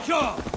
Sure.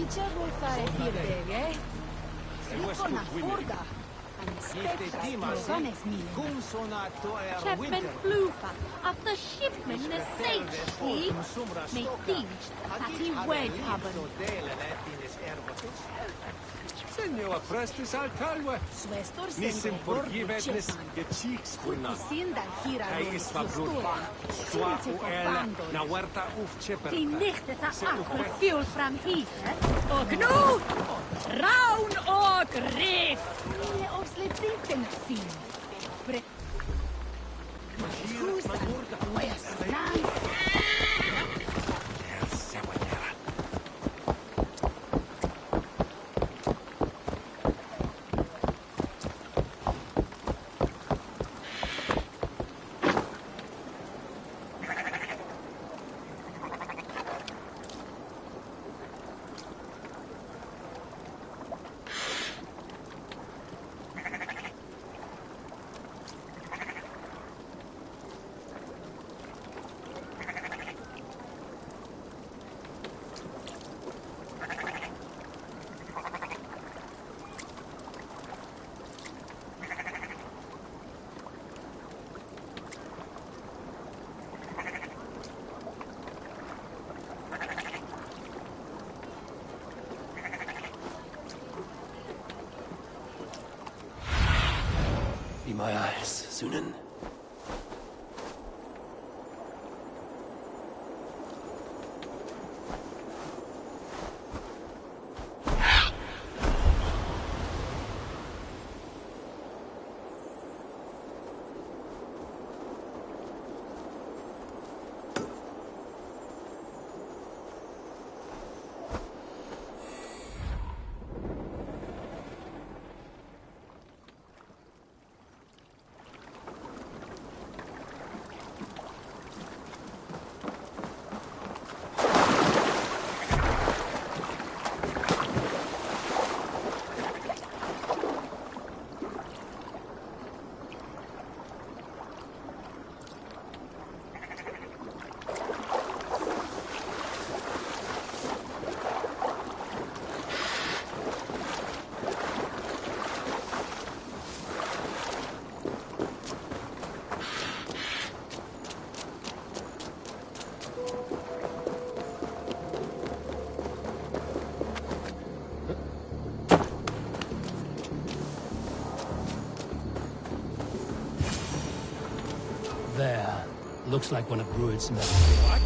Ce voi fare fierdere? Slipo na forda. Chapman Flufa, at the shipman the safety, may think that he wed haben. Senjova prestis al calve. Svestor se Nissim forgivetnis Geeks kunna. Hij is van bloedbach. Sua uel na huerta ufche Die nichte ta akkel fuel from hier, og nu, raun og rif. Le osle brinten fin. Scusa, vuoi assistare? Sunan. There. Looks like one of Rued's men. What?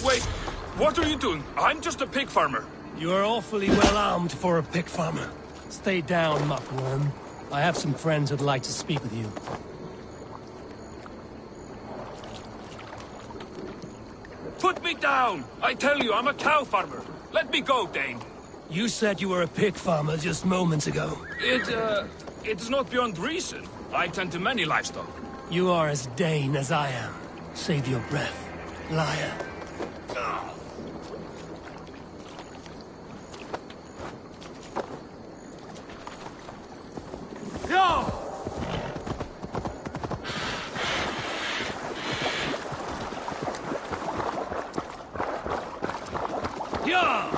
Wait! What are you doing? I'm just a pig farmer. You are awfully well armed for a pig farmer. Stay down, muckworm. I have some friends who'd like to speak with you. Put me down! I tell you, I'm a cow farmer. Let me go, Dane. You said you were a pig farmer just moments ago. It's not beyond reason. I tend to many livestock. You are as Dane as I am. Save your breath, liar. No! Yeah!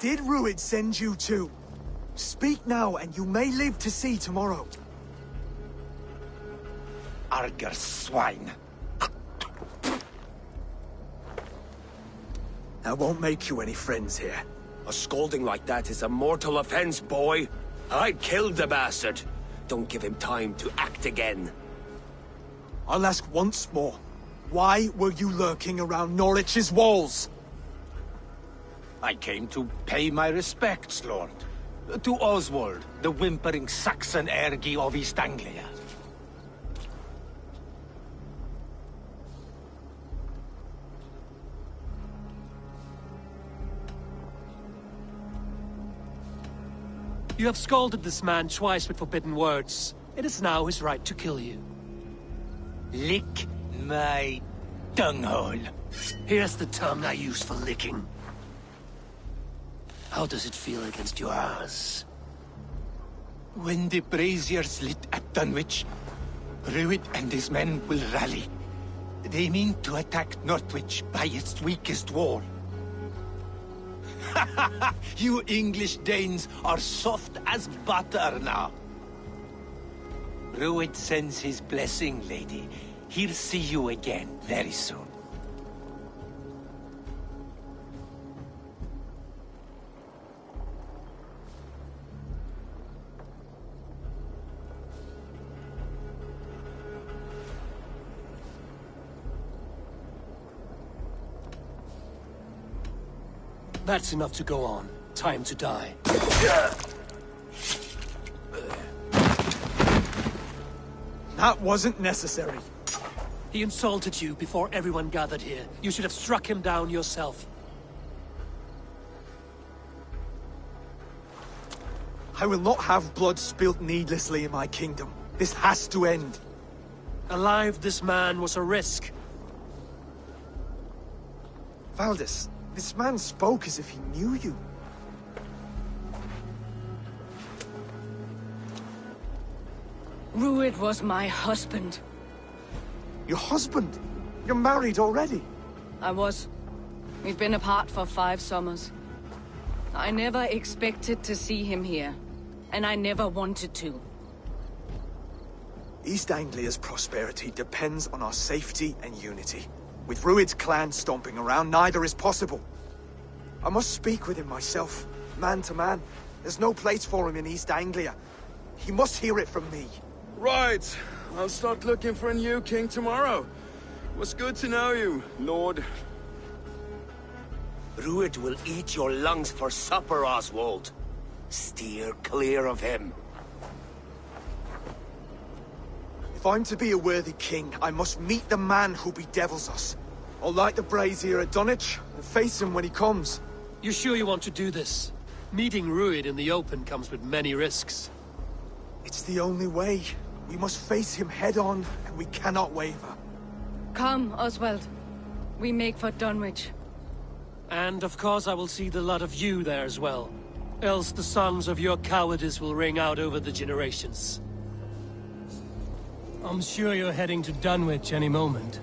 Did Rued send you too? Speak now, and you may live to see tomorrow. Arger swine. I won't make you any friends here. A scolding like that is a mortal offense, boy. I'd kill the bastard. Don't give him time to act again. I'll ask once more. Why were you lurking around Norwich's walls? I came to pay my respects, Lord. To Oswald, the whimpering Saxon ergi of East Anglia. You have scolded this man twice with forbidden words. It is now his right to kill you. Lick my dunghole. Here's the tongue I use for licking. How does it feel against your ass? When the braziers lit at Dunwich, Rued and his men will rally. They mean to attack Northwich by its weakest wall. You English Danes are soft as butter now. Rued sends his blessing, lady. He'll see you again very soon. That's enough to go on. Time to die. That wasn't necessary. He insulted you before everyone gathered here. You should have struck him down yourself. I will not have blood spilt needlessly in my kingdom. This has to end. Alive, this man was a risk. Valdis, This man spoke as if he knew you. Rued was my husband. Your husband? You're married already? I was. We've been apart for 5 summers. I never expected to see him here, and I never wanted to. East Anglia's prosperity depends on our safety and unity. With Rued's clan stomping around, neither is possible. I must speak with him myself, man to man. There's no place for him in East Anglia. He must hear it from me. Right. I'll start looking for a new king tomorrow. It was good to know you, Lord. Rued will eat your lungs for supper, Oswald. Steer clear of him. If I'm to be a worthy king, I must meet the man who bedevils us. I'll light the brazier at Dunwich and face him when he comes. You sure you want to do this? Meeting Rued in the open comes with many risks. It's the only way. We must face him head-on, and we cannot waver. Come, Oswald. We make for Dunwich. And of course I will see the lot of you there as well. Else the songs of your cowardice will ring out over the generations. I'm sure you're heading to Dunwich any moment.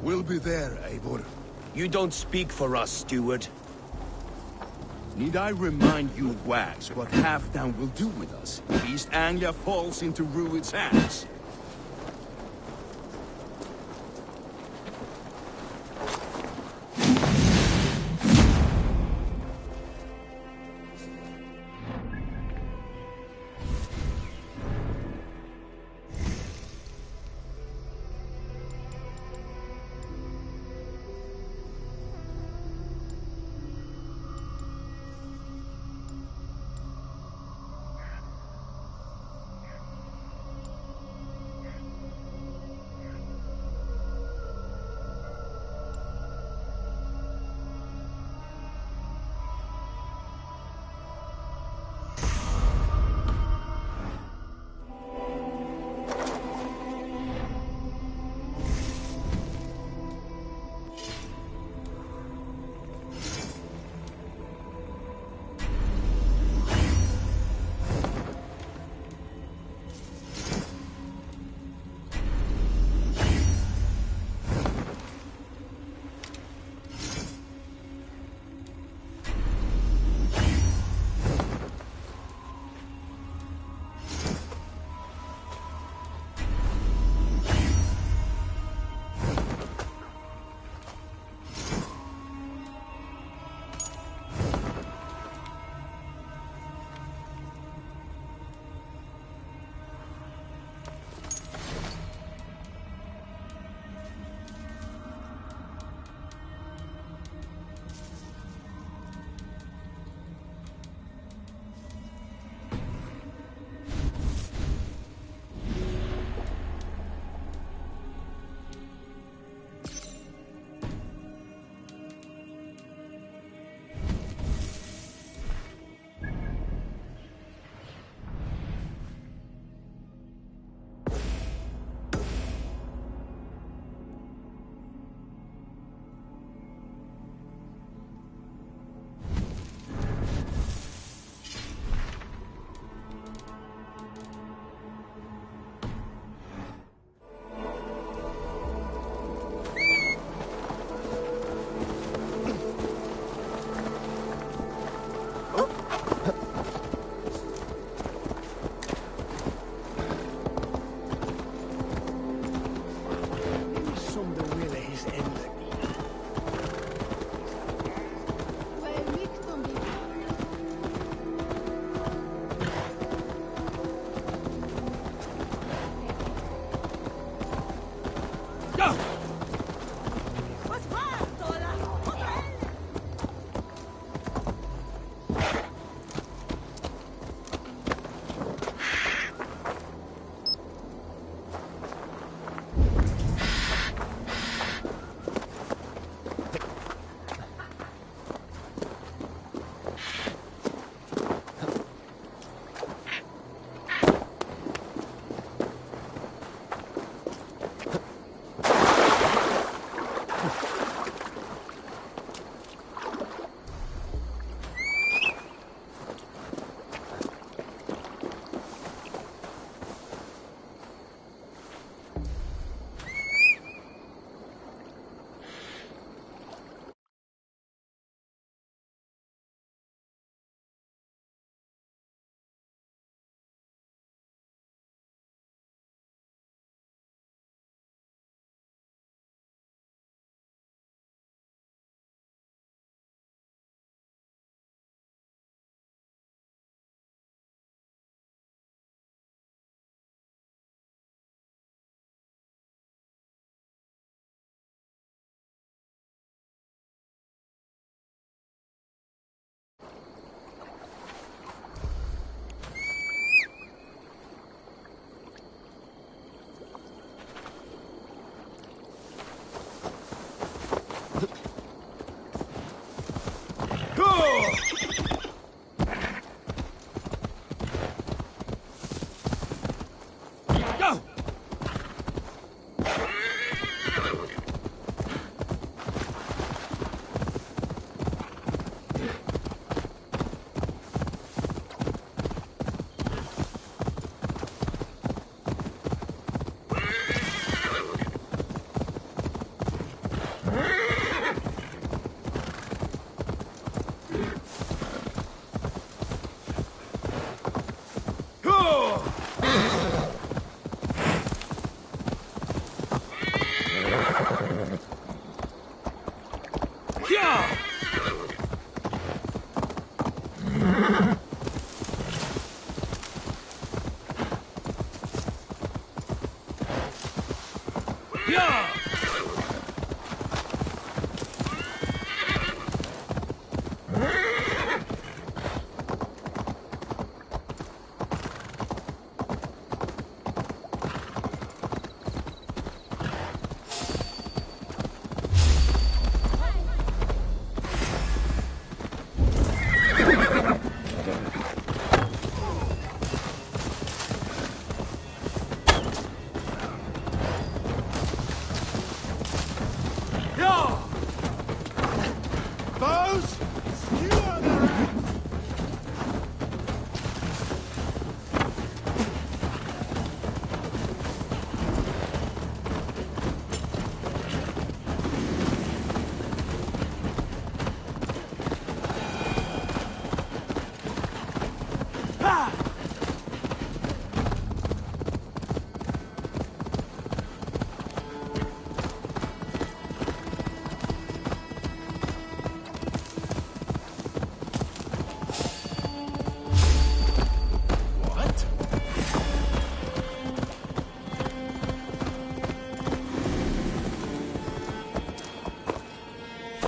We'll be there, Eivor. You don't speak for us, steward. Need I remind you, Wags, what Halfdown will do with us if East Anglia falls into Rued's hands?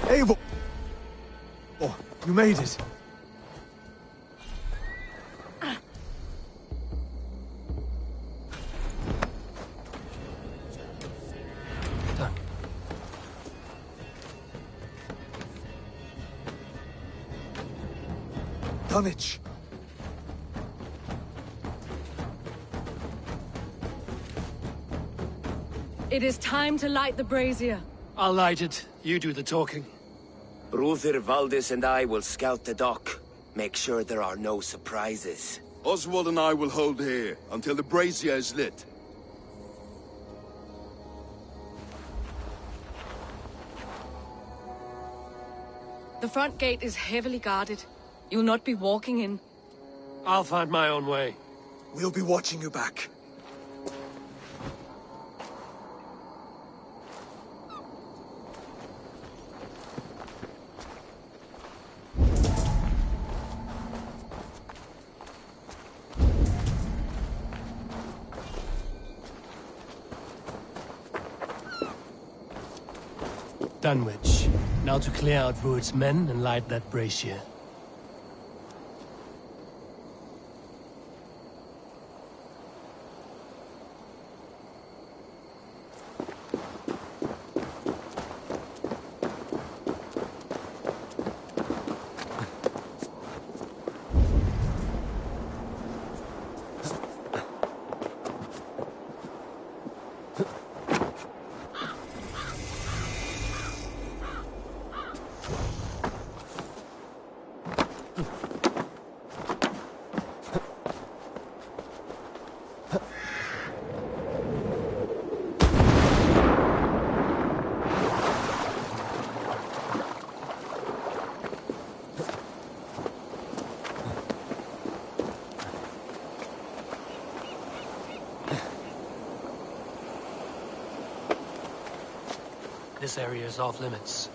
Eivor! Oh, you made it. Done. Dunwich! It is time to light the brazier. I'll light it. You do the talking. Brother Valdis and I will scout the dock. Make sure there are no surprises. Oswald and I will hold here until the brazier is lit. The front gate is heavily guarded. You'll not be walking in. I'll find my own way. We'll be watching you back. Dunwich. Now to clear out Rued's men and light that brazier. This area is off limits.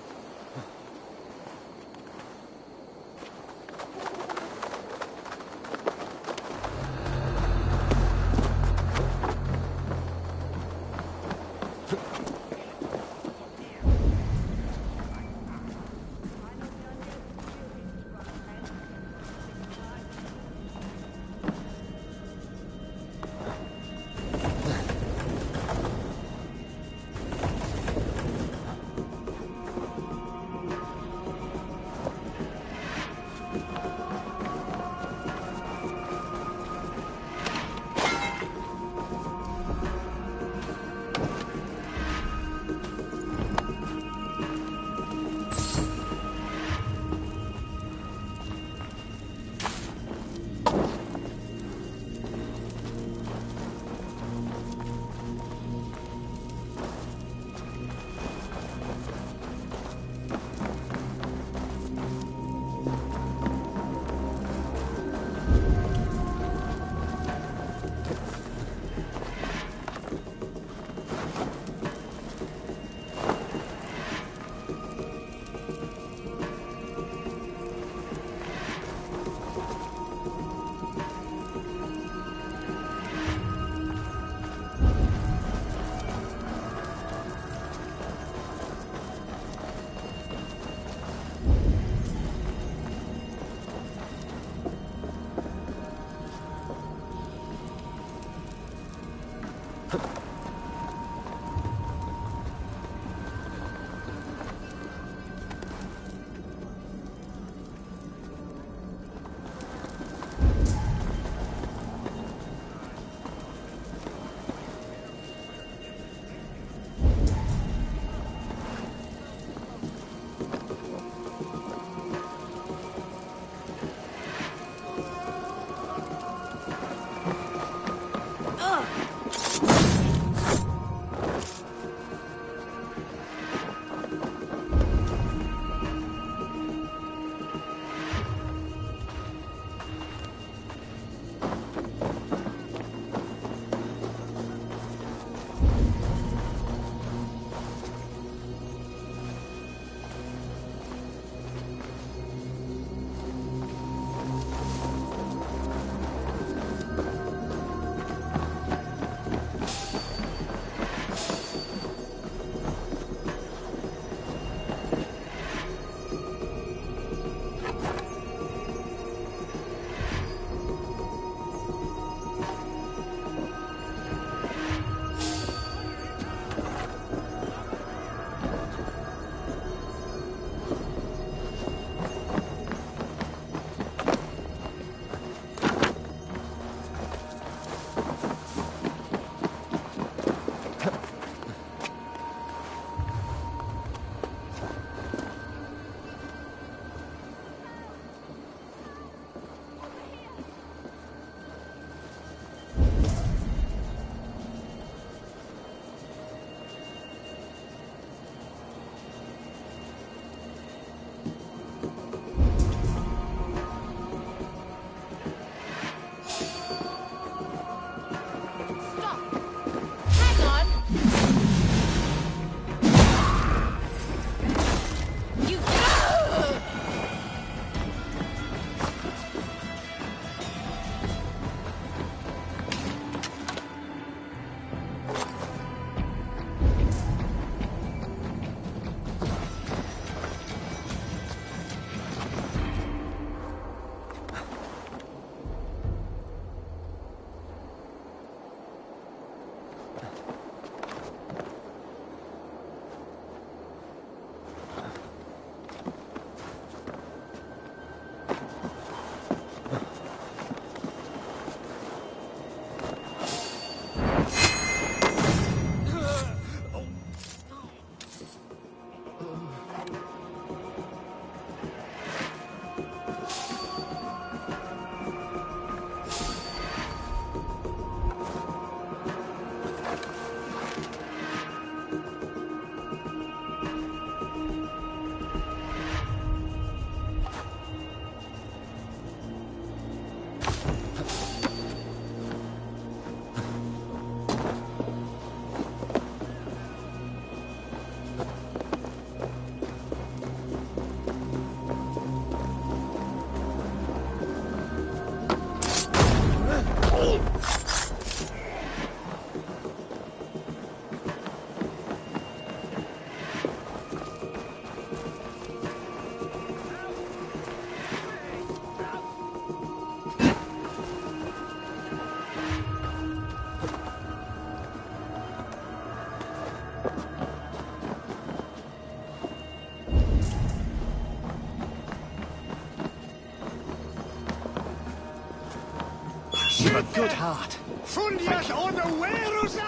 You've a good heart. Fundias on the way, Rosa!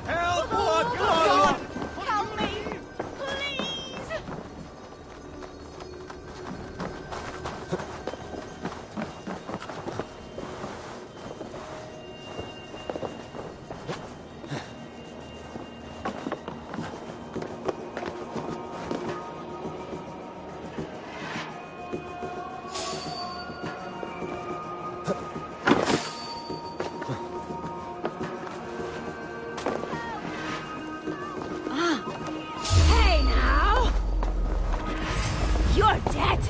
Help! Oh, God! Help me! Please! Hey now! You're dead!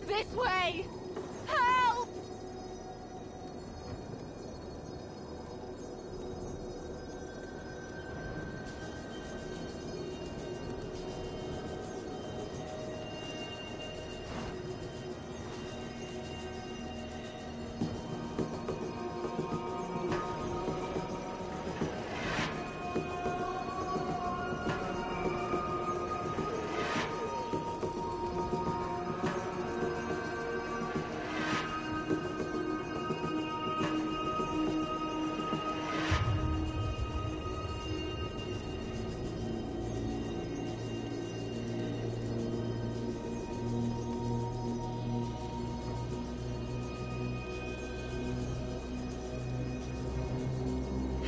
This way! Help!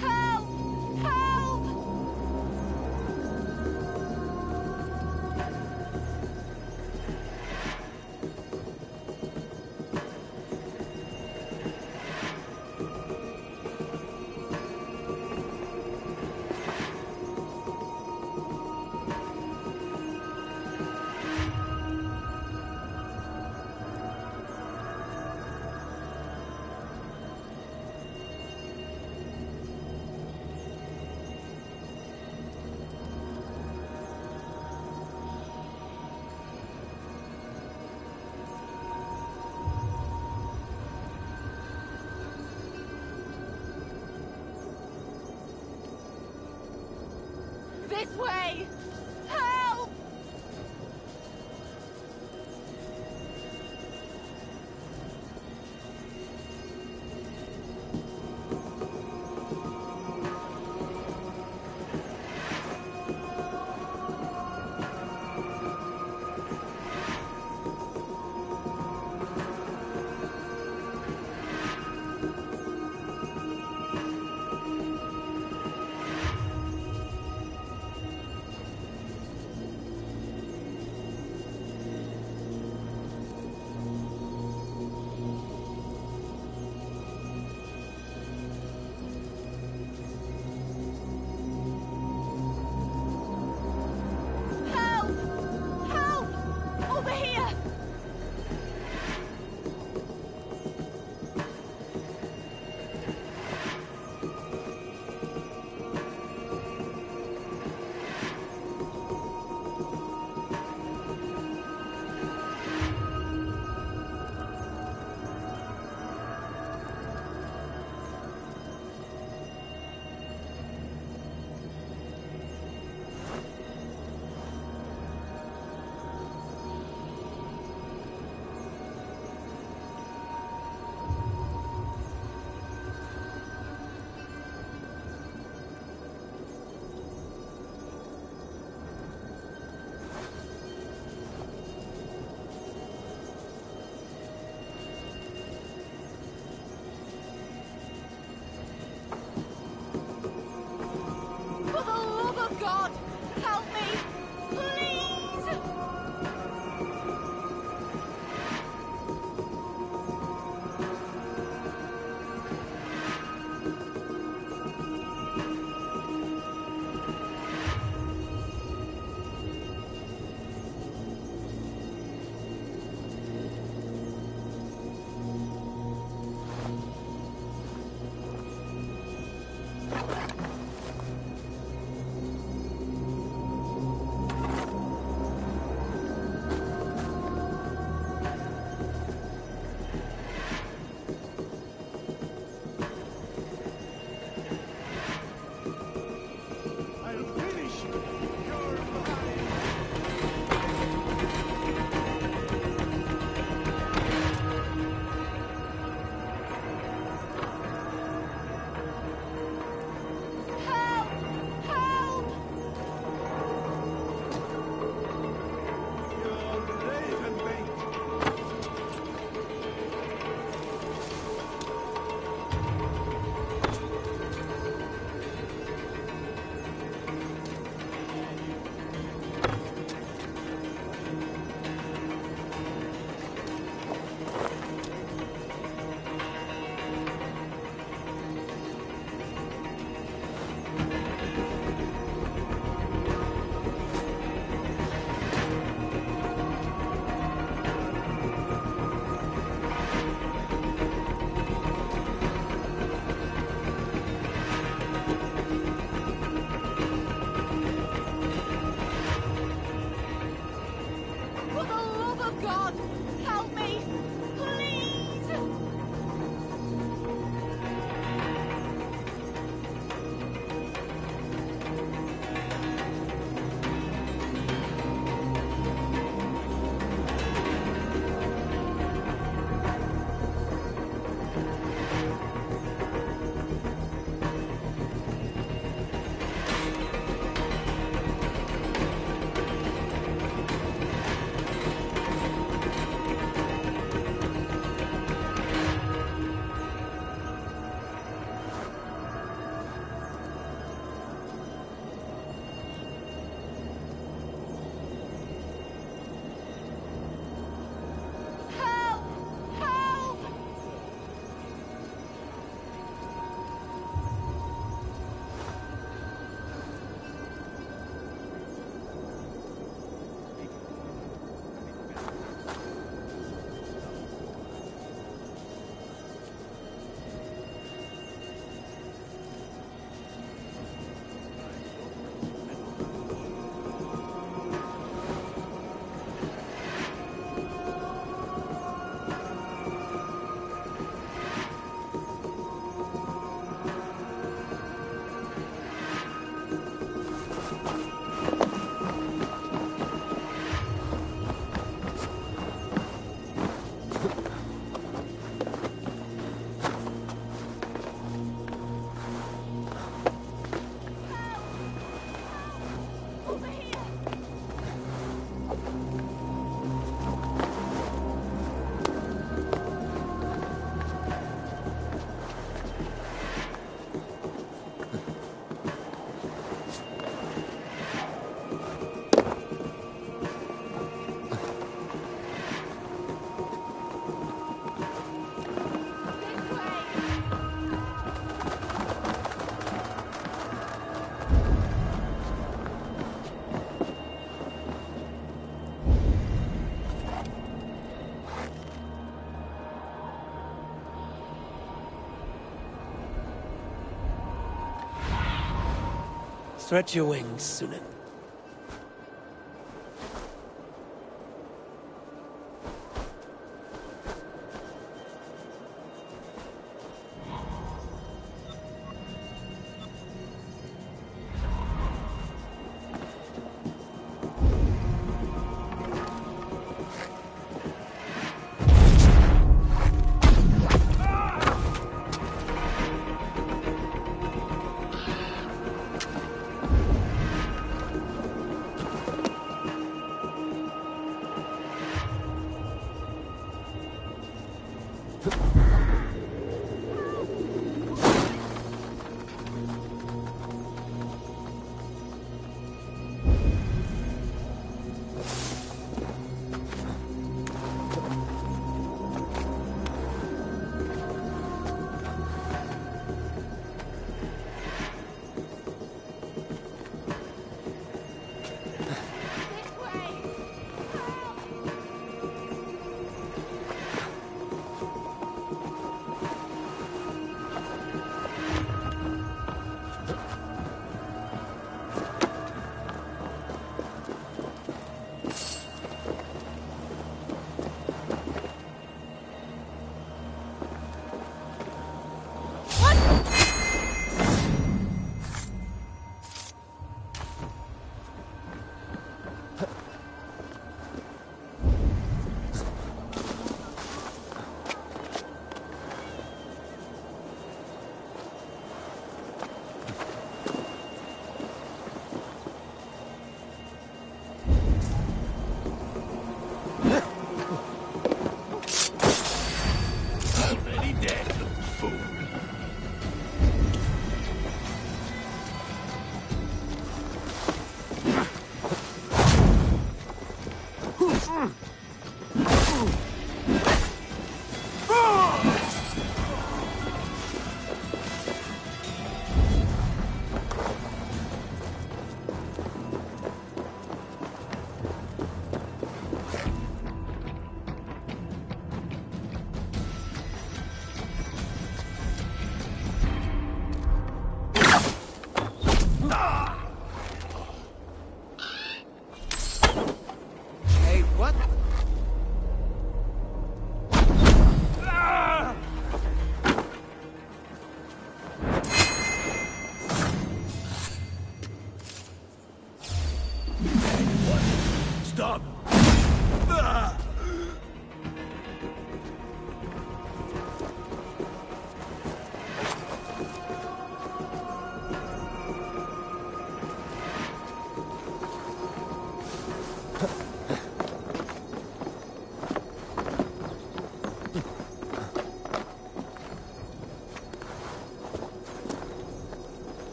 Help! Help! This way! Help! Stretch your wings, Sunan.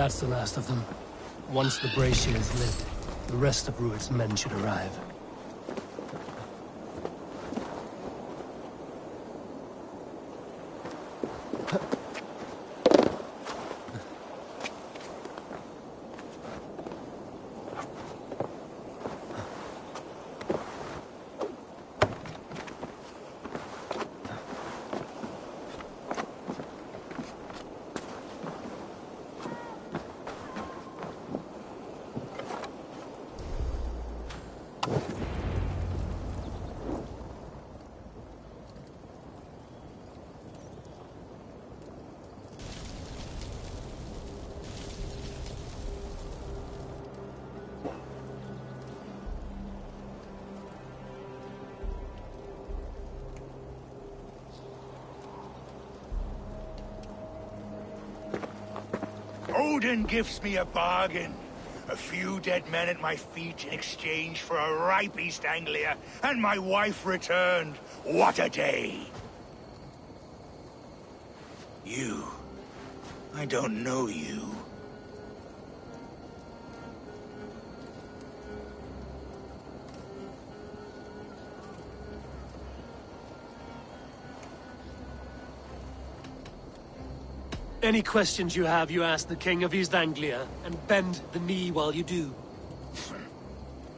That's the last of them. Once the brazier is lit, the rest of Rued's men should arrive. Odin gives me a bargain. A few dead men at my feet in exchange for a ripe East Anglia, and my wife returned. What a day! You. I don't know you. Any questions you have, you ask the King of East Anglia, and bend the knee while you do.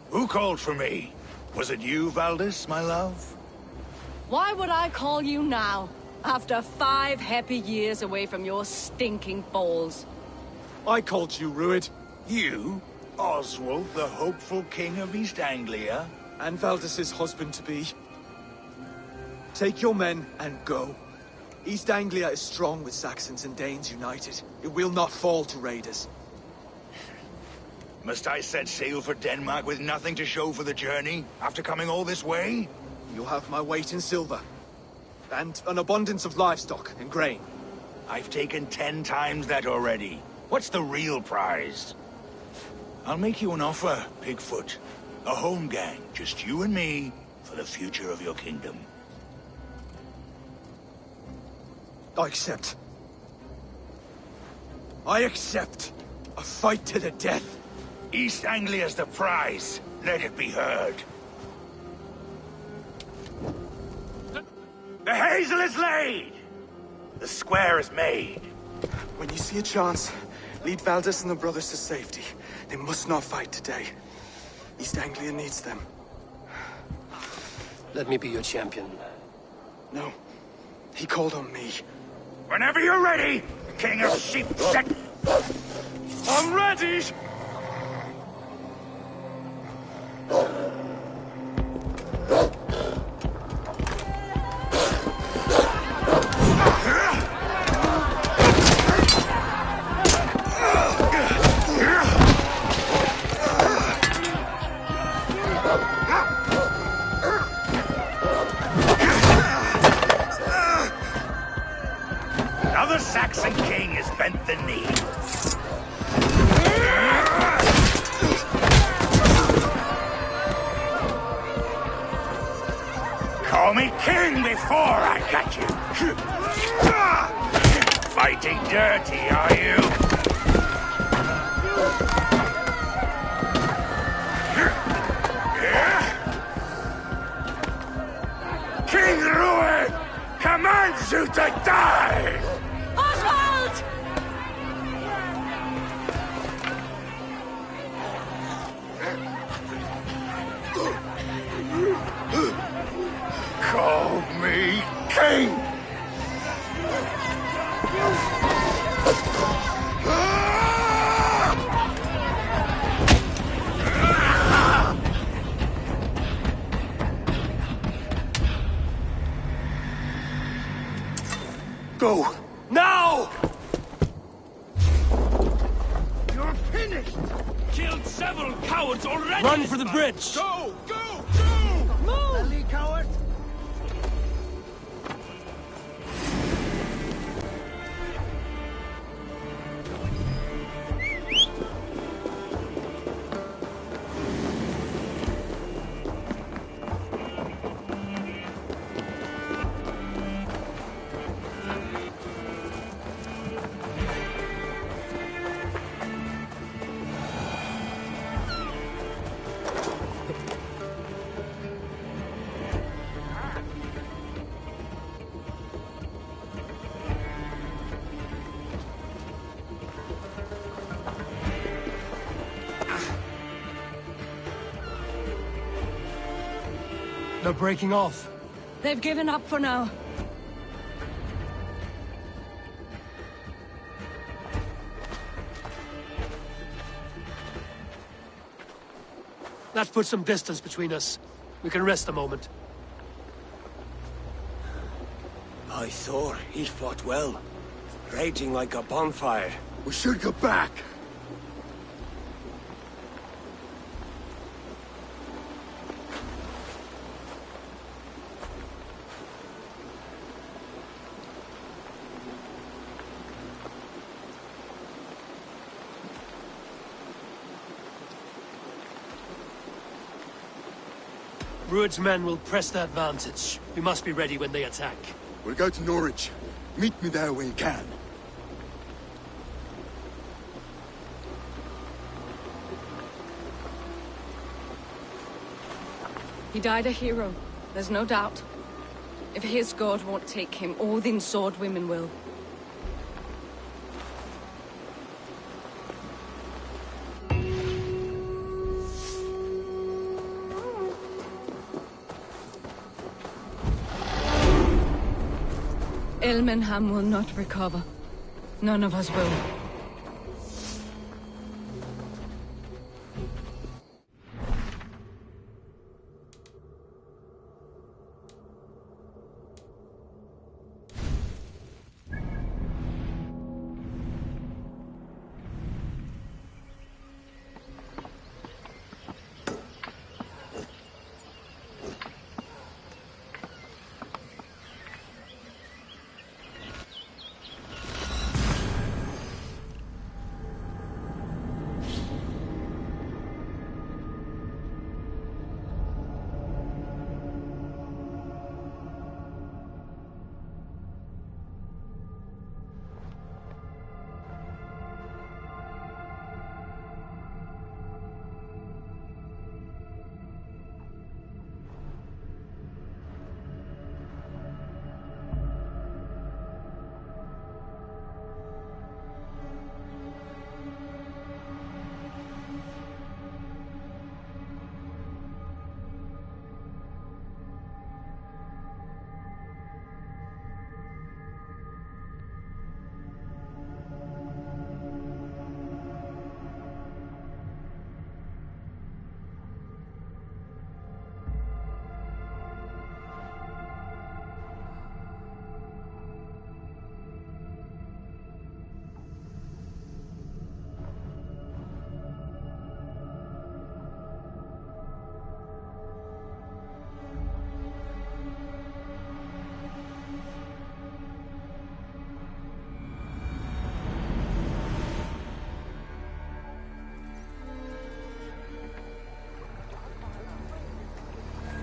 Who called for me? Was it you, Valdis, my love? Why would I call you now, after 5 happy years away from your stinking balls? I called you, Rued. You? Oswald, the hopeful King of East Anglia? And Valdis's husband-to-be. Take your men and go. East Anglia is strong with Saxons and Danes united. It will not fall to raiders. Must I set sail for Denmark with nothing to show for the journey, after coming all this way? You'll have my weight in silver. And an abundance of livestock and grain. I've taken 10 times that already. What's the real prize? I'll make you an offer, Pigfoot. A home gang, just you and me, for the future of your kingdom. I accept. I accept. A fight to the death. East Anglia's the prize. Let it be heard. The hazel is laid! The square is made. When you see a chance, lead Valdis and the brothers to safety. They must not fight today. East Anglia needs them. Let me be your champion. No. He called on me. Whenever you're ready, King of Sheep Set. I'm ready! Now the Saxon king has bent the knee. Call me king before I got you. Fighting dirty, are you? King Rued commands you to die! Oswald! Call me king! Go! Now! You're finished! Killed several cowards already! Run for the bridge! Go! Go! Go! Move! Ali coward! They're breaking off. They've given up for now. That puts some distance between us. We can rest a moment. By Thor, he fought well. Raging like a bonfire. We should go back. Rued's men will press their advantage. We must be ready when they attack. We'll go to Norwich. Meet me there when you can. He died a hero, there's no doubt. If his god won't take him, Odin's sword women will. Elmenham will not recover. None of us will.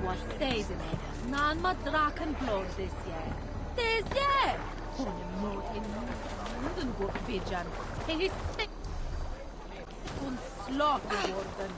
What says it? Nan ma draken blod this year. This year! Hon mot in munden går vidjan. His hon slager worden.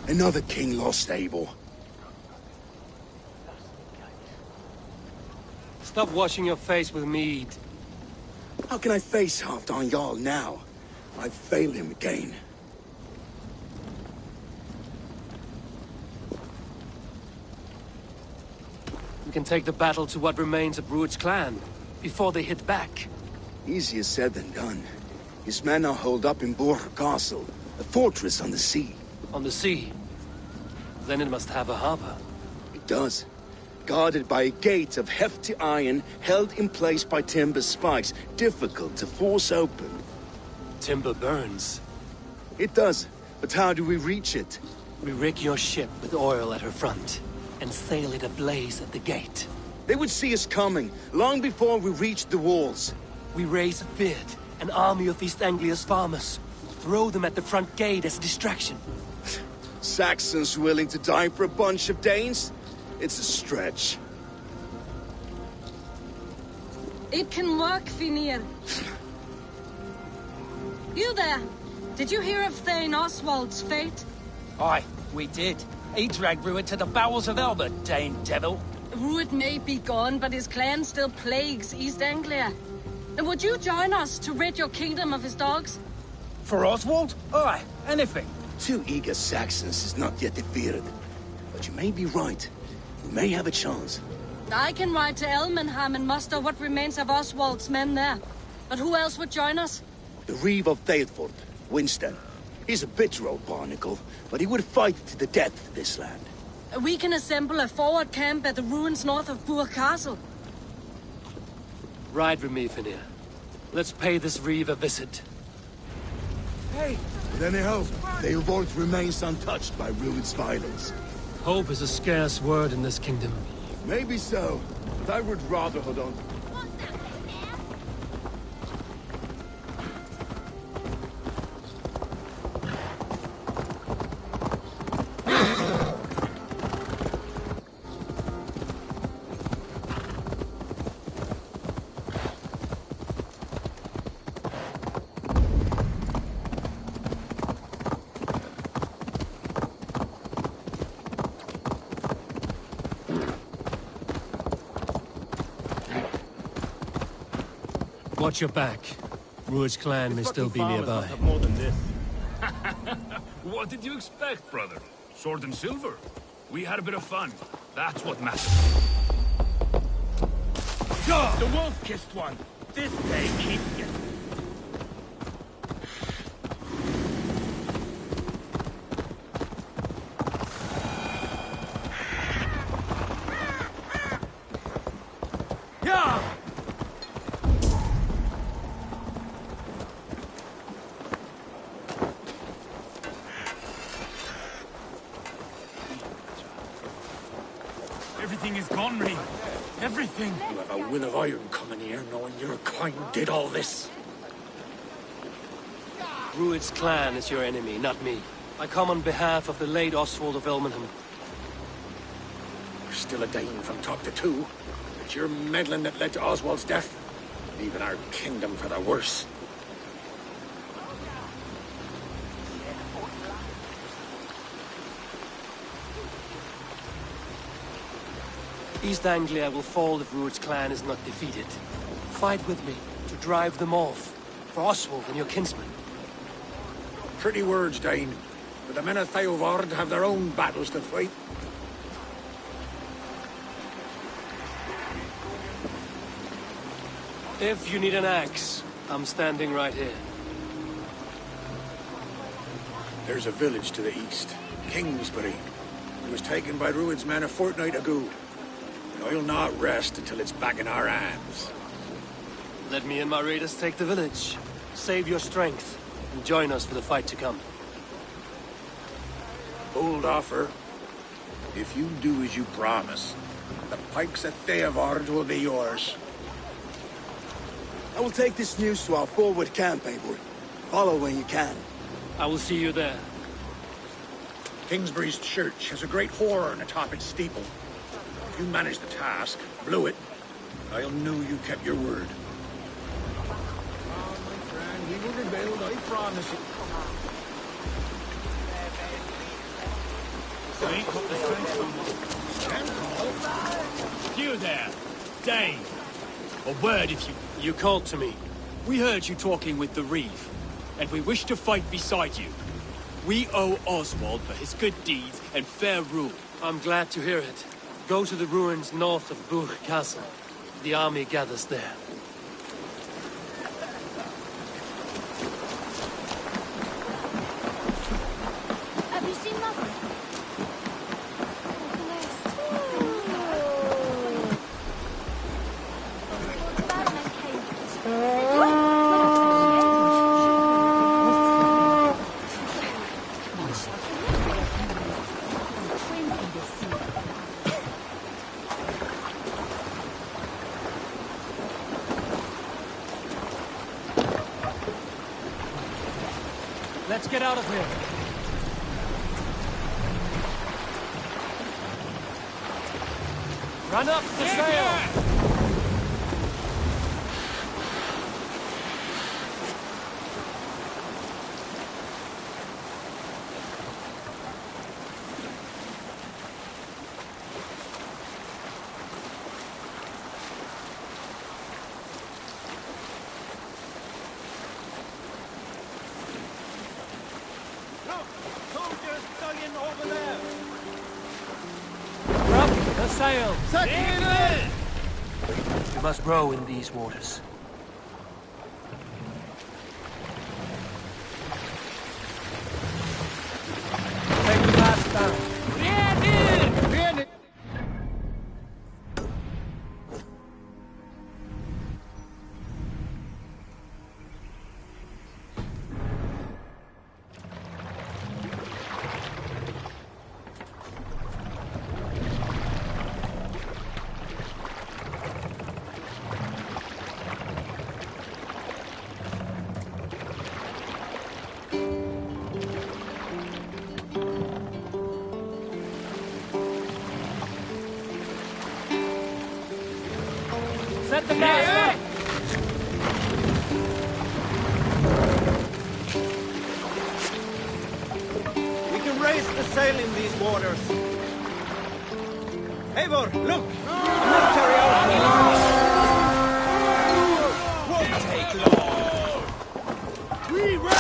Another king lost Abel. Stop washing your face with mead. How can I face Halfdan Jarl now? I've failed him again. We can take the battle to what remains of Rued's clan, before they hit back. Easier said than done. His men are holed up in Borg Castle, a fortress on the sea. On the sea? Then it must have a harbor. It does. Guarded by a gate of hefty iron, held in place by timber spikes, difficult to force open. Timber burns. It does, but how do we reach it? We rig your ship with oil at her front, and sail it ablaze at the gate. They would see us coming, long before we reached the walls. We raise Vid, an army of East Anglia's farmers. Throw them at the front gate as a distraction. Saxons willing to die for a bunch of Danes? It's a stretch. It can work, Finir. You there? Did you hear of Thane Oswald's fate? Aye, we did. He dragged Rued to the bowels of Elba, Dane devil. Rued may be gone, but his clan still plagues East Anglia. And would you join us to rid your kingdom of his dogs? For Oswald? Aye, anything. 2 eager Saxons is not yet defeated. But you may be right. We may have a chance. I can ride to Elmenham and muster what remains of Oswald's men there. But who else would join us? The Reeve of Thetford, Winston. He's a bitter old barnacle, but he would fight to the death for this land. We can assemble a forward camp at the ruins north of Burr Castle. Ride with me, Finir. Let's pay this Reeve a visit. Hey! With any hope, Thetford remains untouched by Rued's violence. Hope is a scarce word in this kingdom. Maybe so, but I would rather hold on. Watch your back. Rued's clan may still be nearby. More than this. What did you expect, brother? Sword and silver? We had a bit of fun. That's what matters. The wolf-kissed one. This day keeps getting. Everything is gone, Reeve. Everything. You have a will of iron coming here, knowing your kind did all this. Rued's clan is your enemy, not me. I come on behalf of the late Oswald of Elmenham. You're still a Dane from top to two. It's your meddling that led to Oswald's death. Leaving our kingdom for the worse. East Anglia will fall if Rued's clan is not defeated. Fight with me to drive them off. For Oswald and your kinsmen. Pretty words, Dane. But the men of Theovard have their own battles to fight. If you need an axe, I'm standing right here. There's a village to the east, Kingsbury. It was taken by Rued's men a fortnight ago. And I'll not rest until it's back in our hands. Let me and my raiders take the village. Save your strength, and join us for the fight to come. Bold offer. If you do as you promise, the pikes at Theovard will be yours. I will take this news to our forward camp, Eivor. Follow when you can. I will see you there. Kingsbury's church has a great horn atop its steeple. If you manage the task, blew it, I'll know you kept your word. Oh, my friend, we will rebuild, I promise you. You there, Dane. A word if you... You called to me. We heard you talking with the Reeve, and we wish to fight beside you. We owe Oswald for his good deeds and fair rule. I'm glad to hear it. Go to the ruins north of Burg Castle. The army gathers there. Have you seen Mother? Let's get out of here. Run up the sail! Sail! We must row in these waters. Take the last down. Ready! Set the gas! We can raise the sail in these waters. Eivor, look! A military outpost! Won't take long! We raise!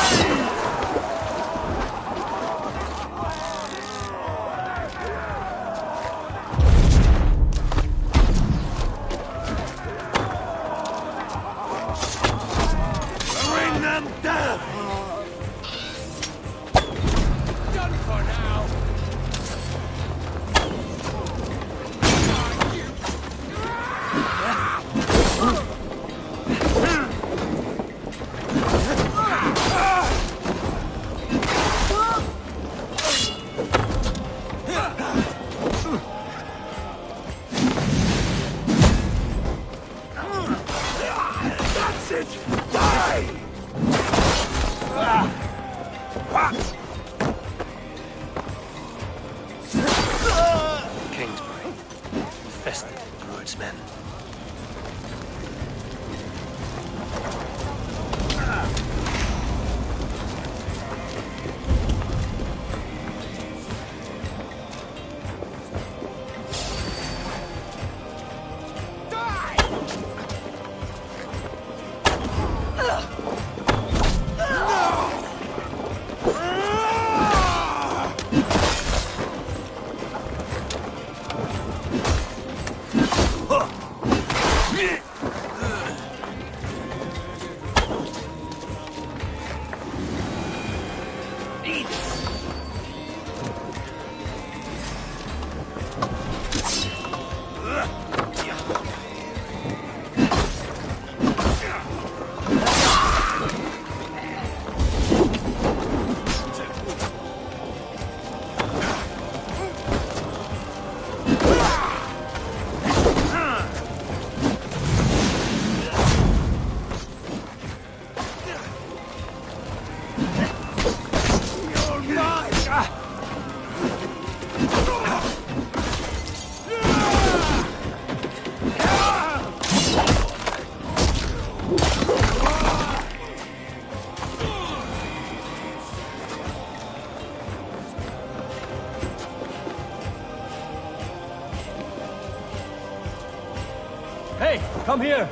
Hey, come here!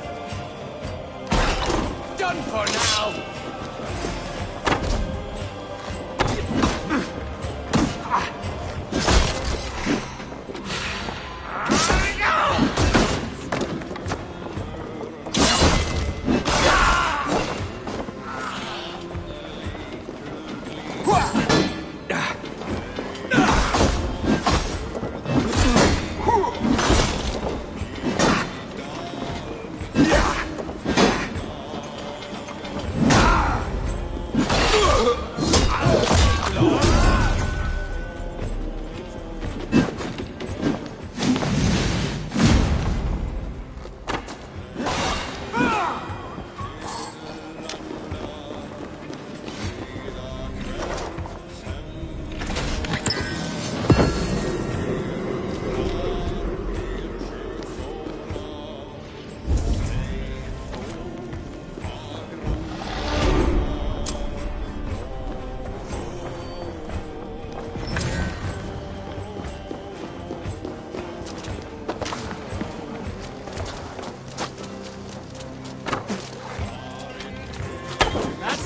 Done for now!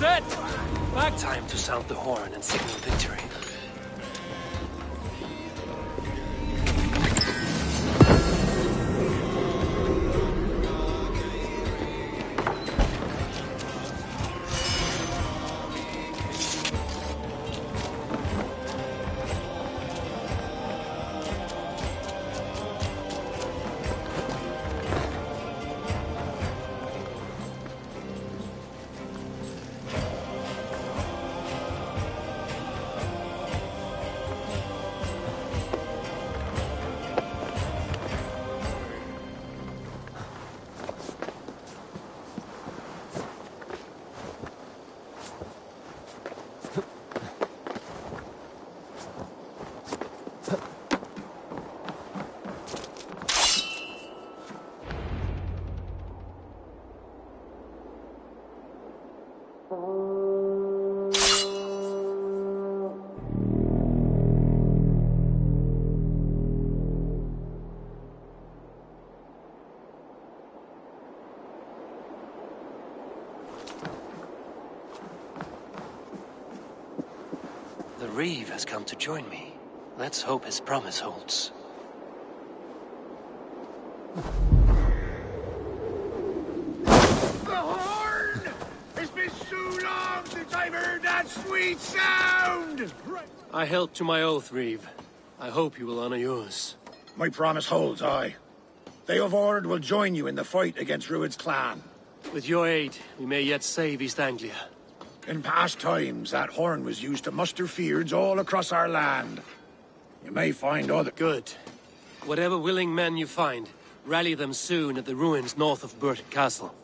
That's it! Back time to sound the horn and signal victory. The Reeve has come to join me. Let's hope his promise holds. The horn! It's been so long since I've heard that sweet sound! I held to my oath, Reeve. I hope you will honor yours. My promise holds, aye. They of Ord will join you in the fight against Rued's clan. With your aid, we may yet save East Anglia. In past times, that horn was used to muster fyrds all across our land. You may find other... Good. Whatever willing men you find, rally them soon at the ruins north of Burton Castle.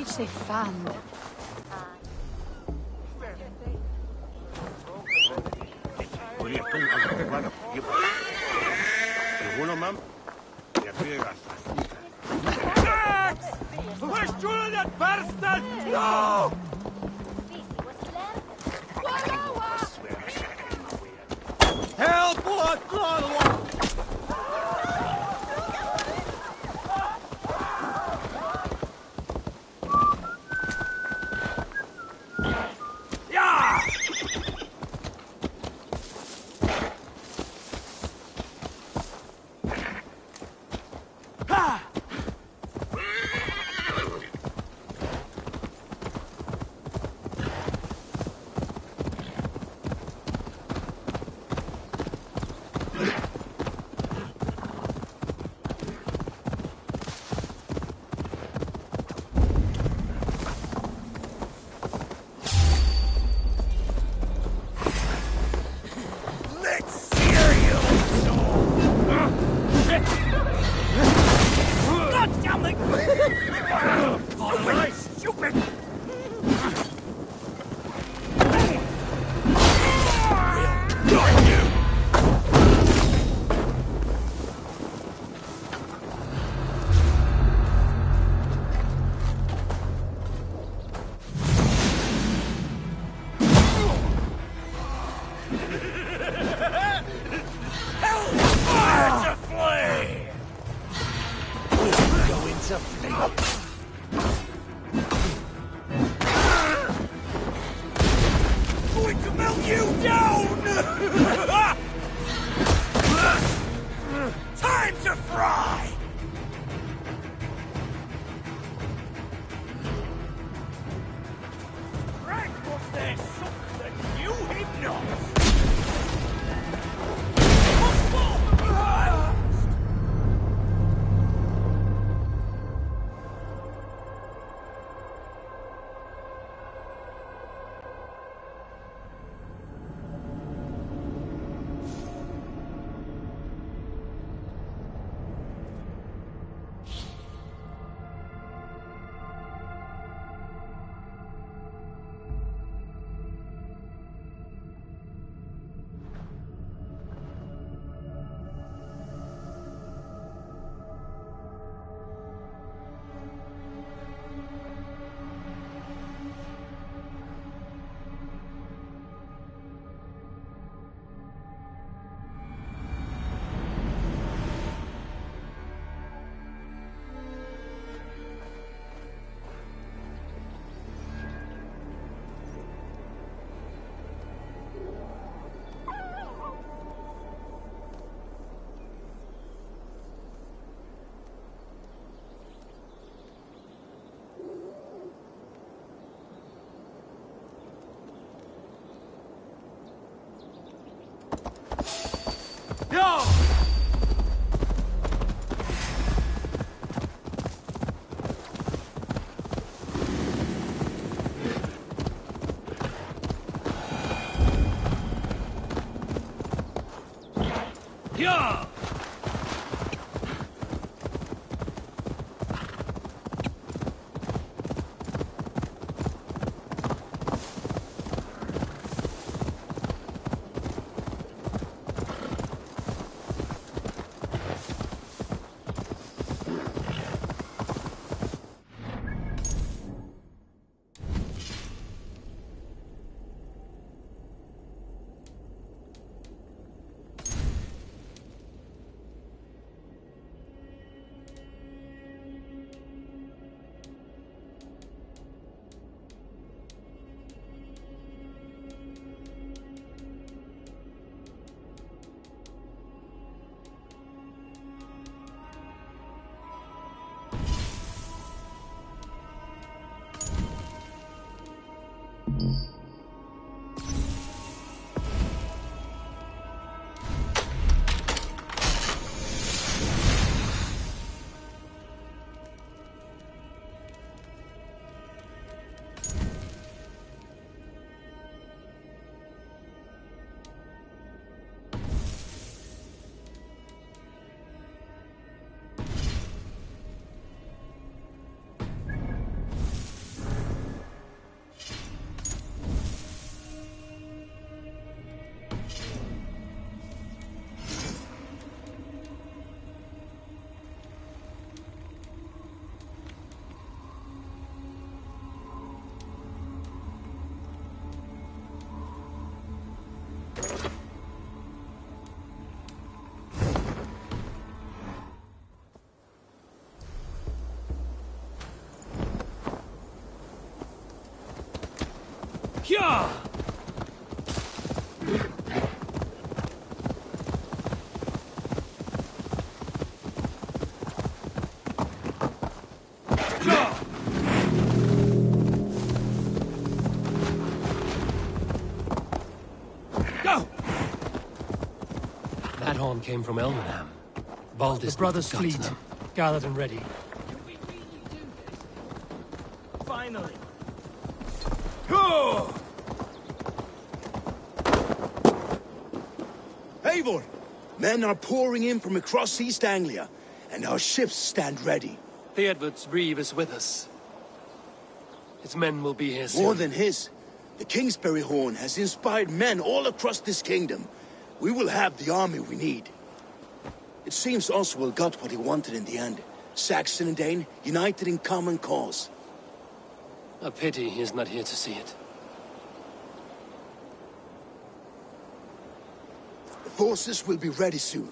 Which they found. No! Help! Yeah! Go! That horn came from Elmenham. Baldus The brothers' got to fleet, them. gathered and ready. Finally. Eivor! Men are pouring in from across East Anglia, and our ships stand ready. Theodward's Reeve is with us. His men will be here soon. More than his. The Kingsbury Horn has inspired men all across this kingdom. We will have the army we need. It seems Oswald got what he wanted in the end. Saxon and Dane, united in common cause. A pity he is not here to see it. The forces will be ready soon.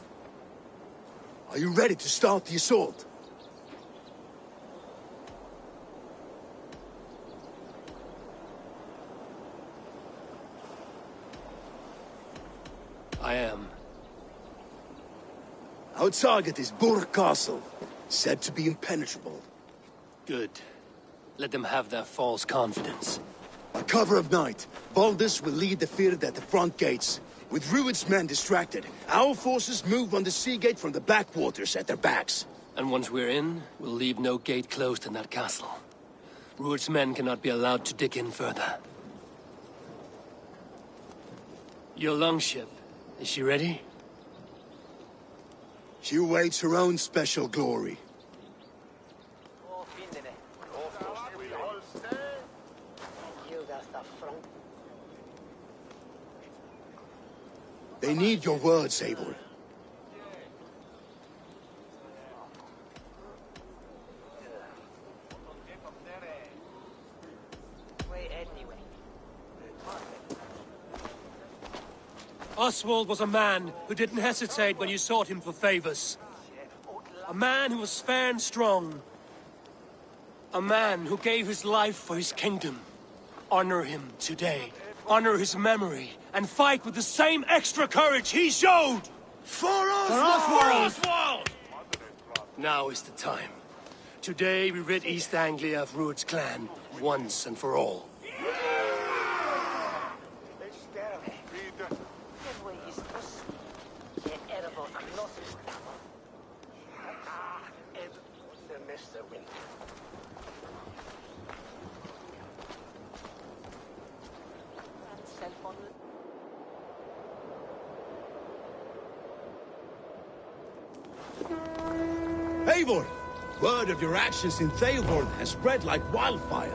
Are you ready to start the assault? I am. Our target is Burg Castle, said to be impenetrable. Good. Let them have their false confidence. By cover of night, Baldus will lead the field at the front gates. With Rued's men distracted, our forces move on the sea gate from the backwaters at their backs. And once we're in, we'll leave no gate closed in that castle. Rued's men cannot be allowed to dig in further. Your longship, is she ready? She awaits her own special glory. They need your words, Eivor. Oswald was a man who didn't hesitate when you sought him for favors. A man who was fair and strong. A man who gave his life for his kingdom. Honor him today. Honor his memory. And fight with the same extra courage he showed! For Oswald! Now is the time. Today we rid East Anglia of Rued's clan, once and for all. Eivor! Word of your actions in Thalborn has spread like wildfire.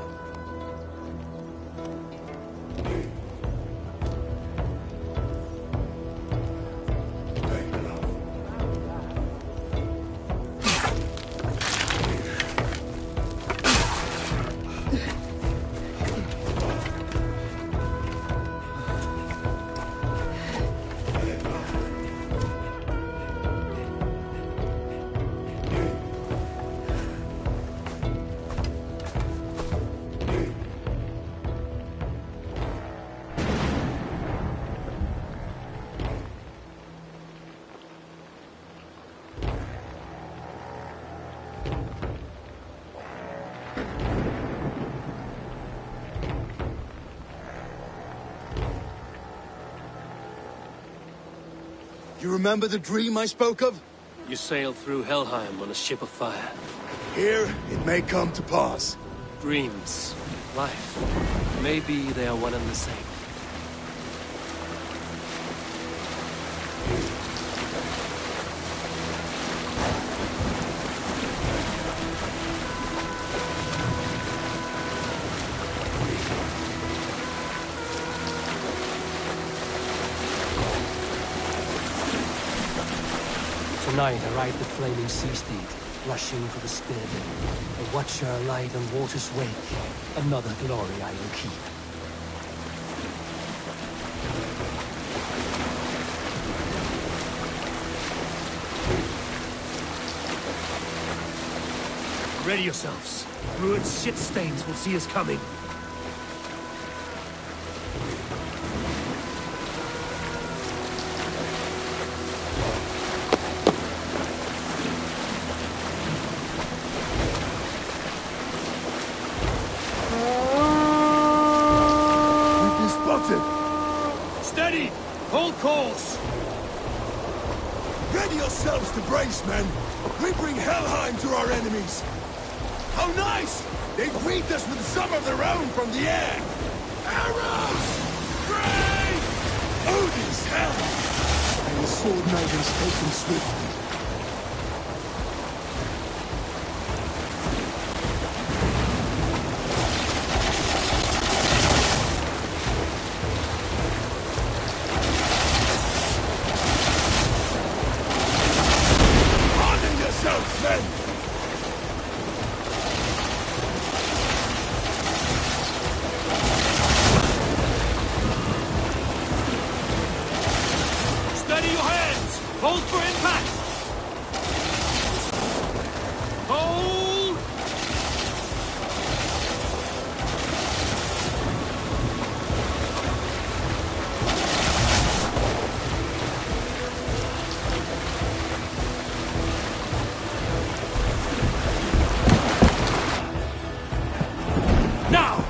You remember the dream I spoke of? You sailed through Helheim on a ship of fire. Here, it may come to pass. Dreams, life, maybe they are one and the same. Tonight I ride the flaming sea steed, rushing for the spear. A watcher alight on water's wake. Another glory I will keep. Ready yourselves. Rued's shit stains will see us coming. yourselves to brace, men. We bring Helheim to our enemies. How nice! They greet us with some of their own from the air. Arrows! Great! Odin's hell! And the sword maidens take them swiftly. Hold for impact! Hold! Now!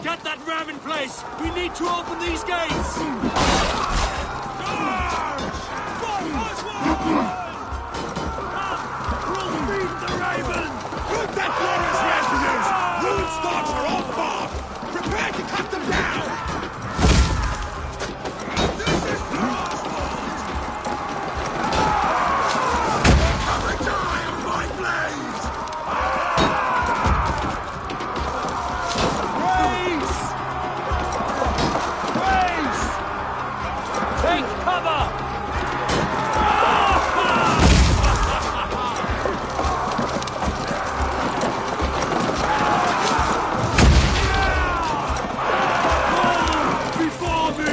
Get that ram in place! We need to open these gates! We'll feed the raven! Put that glorious residue! Rude stocks are all far! Prepare to cut them down! This is the Oswald! Come and die on my blade! Take cover! Before me!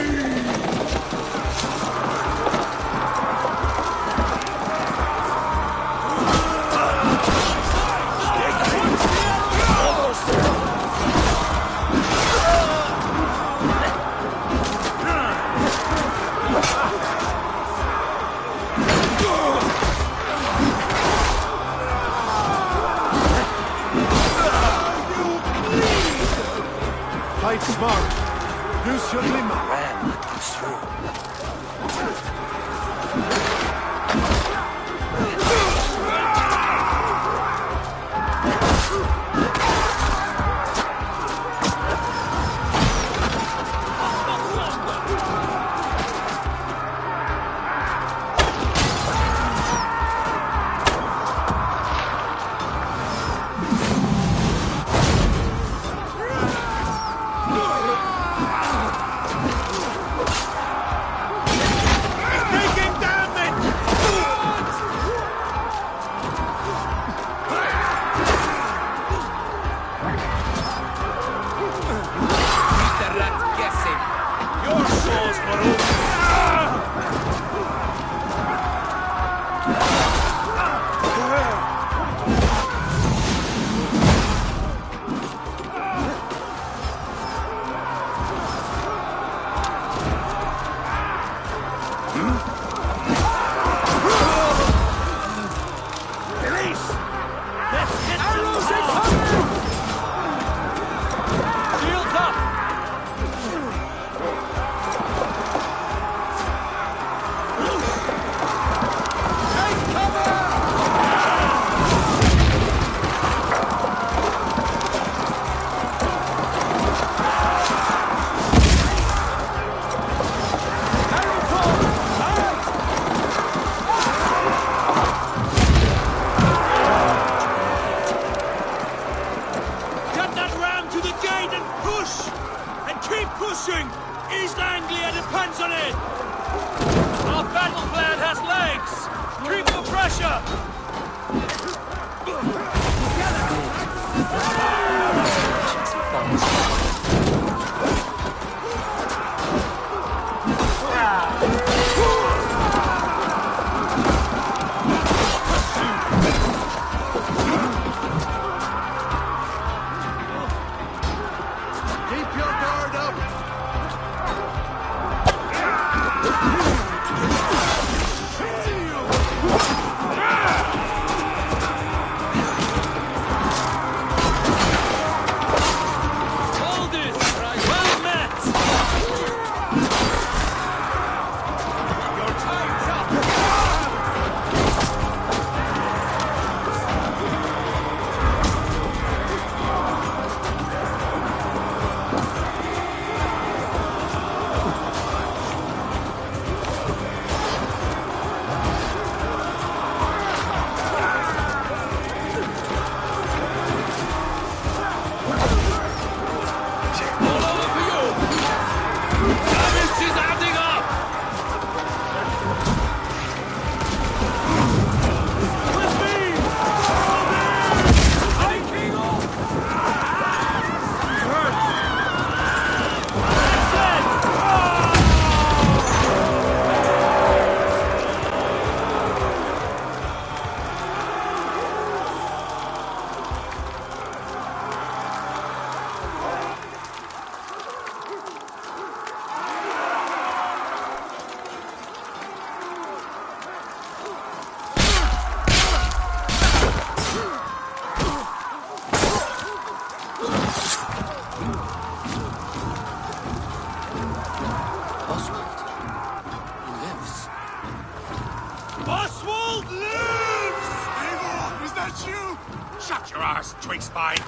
Fight smart. Use your limber. Ram is through. pushing! East Anglia depends on it! Our battle plan has legs! Keep the pressure! Shut your arse, twig spine!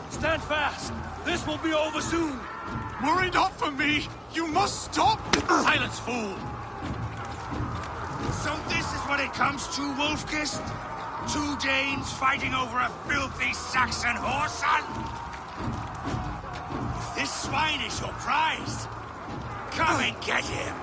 Stand fast! This will be over soon! Worry not for me! You must stop! Silence, fool! So this is what it comes to, Wolfkist? 2 Danes fighting over a filthy Saxon whoreson? If this swine is your prize, come and get him!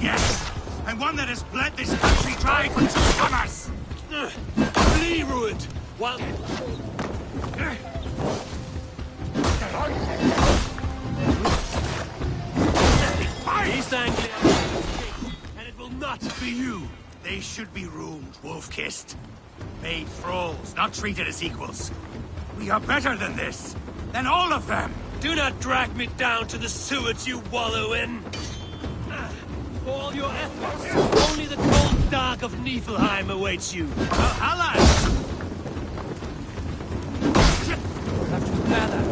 Yes, and one that has bled this country dry for 2 summers! Flee, Ruined! While... East Anglia, and it will not be you! They should be roomed, wolf-kissed. Made thralls, not treated as equals. We are better than this, than all of them! Do not drag me down to the sewage you wallow in! For all your efforts, only the cold dark of Niflheim awaits you. Valhalla! Have to repair that.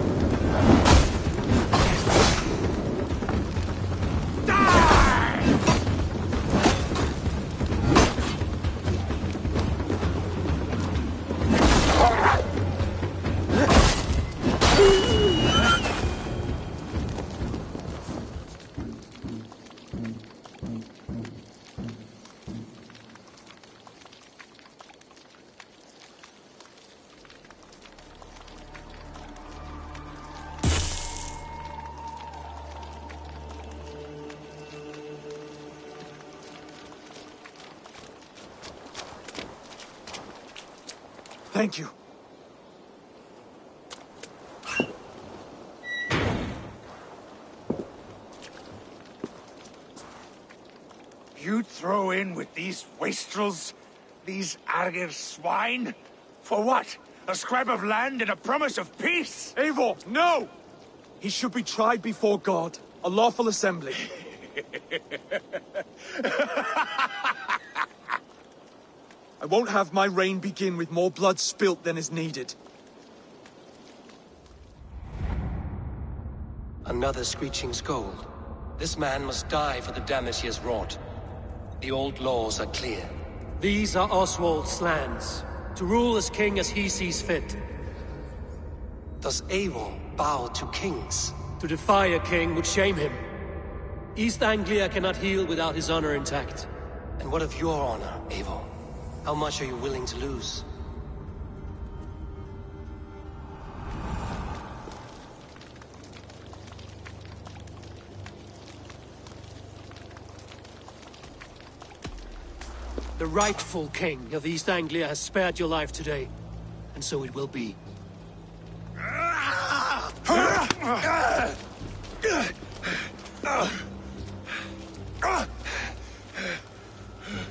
Thank you. You'd throw in with these wastrels? These Argir swine? For what? A scrap of land and a promise of peace? Eivor, no! He should be tried before God. A lawful assembly. I won't have my reign begin with more blood spilt than is needed. Another screeching scold. This man must die for the damage he has wrought. The old laws are clear. These are Oswald's lands, to rule as king as he sees fit. Does Eivor bow to kings? To defy a king would shame him. East Anglia cannot heal without his honor intact. And what of your honor, Eivor? How much are you willing to lose? The rightful king of East Anglia has spared your life today, and so it will be.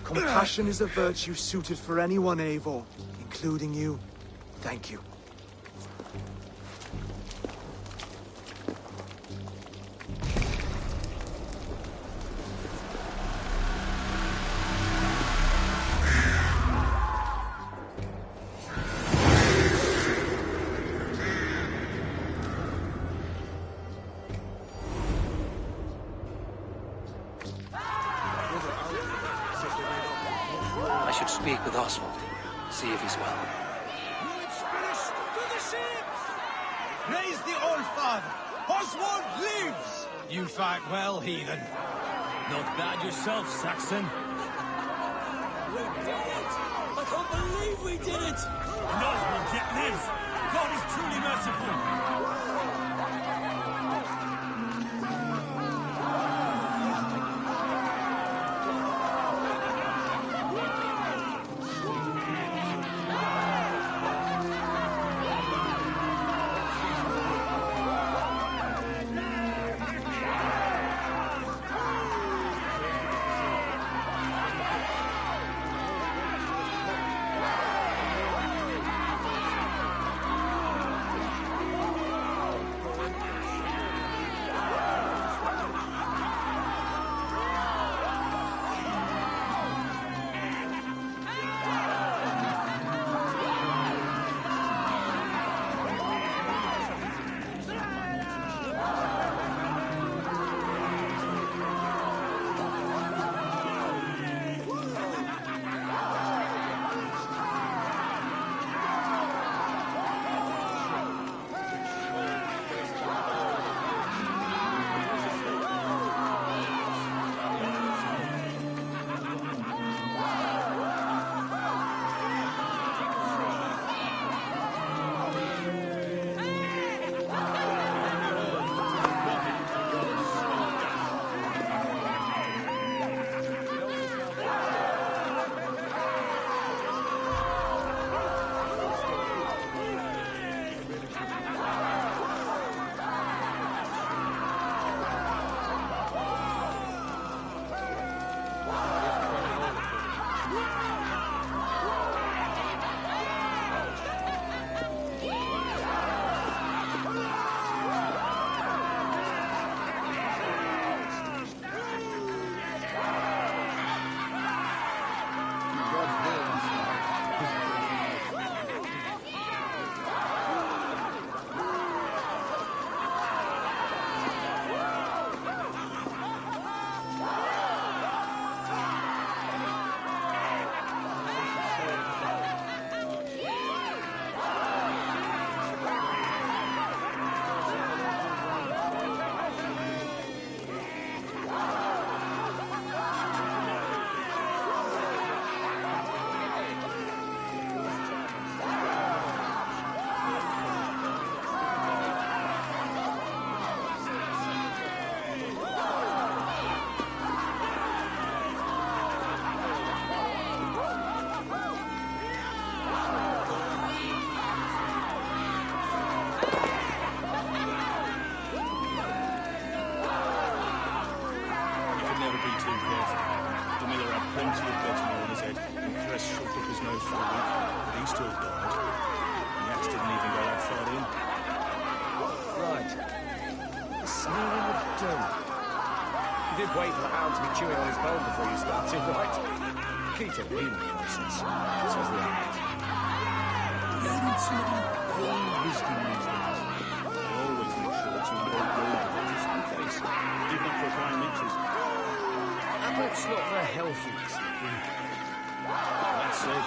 Compassion is a virtue suited for anyone, Eivor, including you. Thank you. I should speak with Oswald, see if he's well. To the ships! Praise the Old Father! Oswald lives! You fight well, heathen. Not bad yourself, Saxon. We did it! I can't believe we did it! And Oswald yet lives. God is truly merciful. plenty of blood to on his head, and Crest shoved up his nose for a week, but he still died. And the axe didn't even go that far in. Right. The sneering of doom. You did wait for the hound to be chewing on his bone before you started, right? Key to real process, says the act. Learning something old wisdom these days. I always make sure to invoke Yoda just in case, even after applying mixes. Abbott's not the healthiest looking. That said,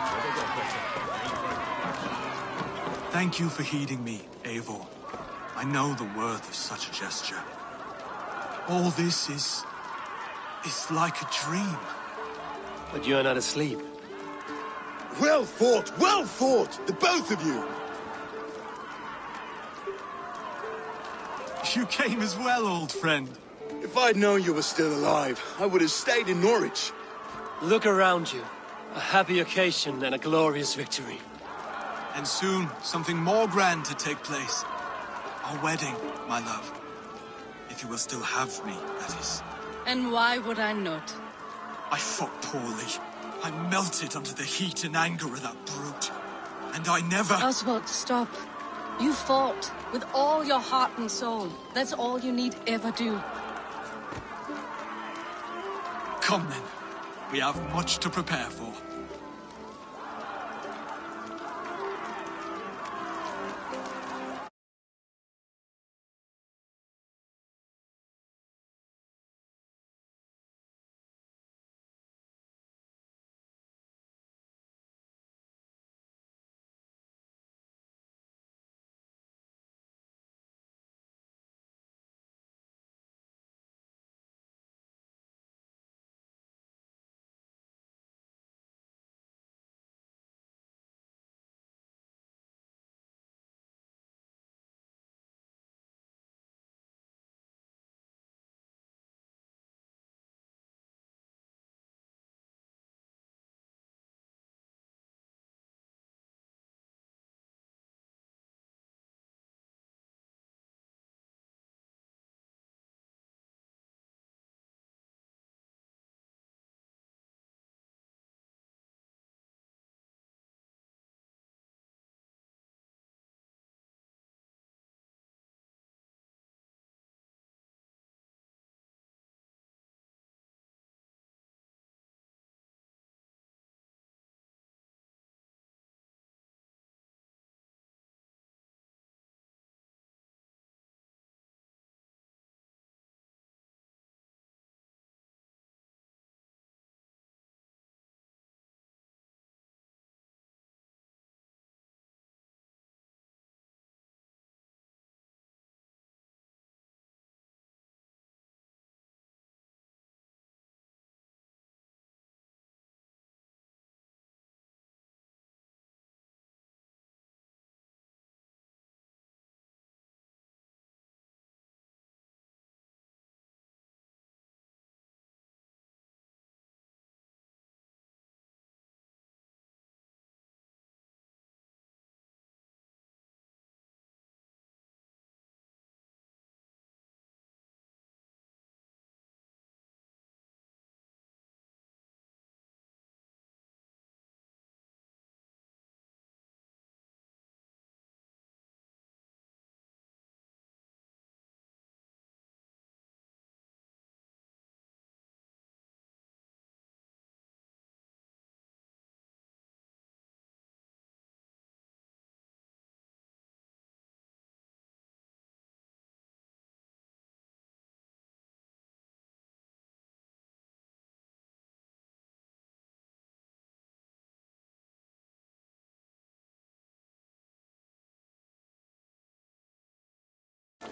it's never got better. Thank you for heeding me, Eivor. I know the worth of such a gesture. All this is like a dream. But you're not asleep. Well fought, the both of you. You came as well, old friend. If I'd known you were still alive, I would have stayed in Norwich. Look around you. A happy occasion and a glorious victory. And soon, something more grand to take place. Our wedding, my love. If you will still have me, that is. And why would I not? I fought poorly. I melted under the heat and anger of that brute. And I never... Oswald, stop. You fought with all your heart and soul. That's all you need ever do. Come then. We have much to prepare for.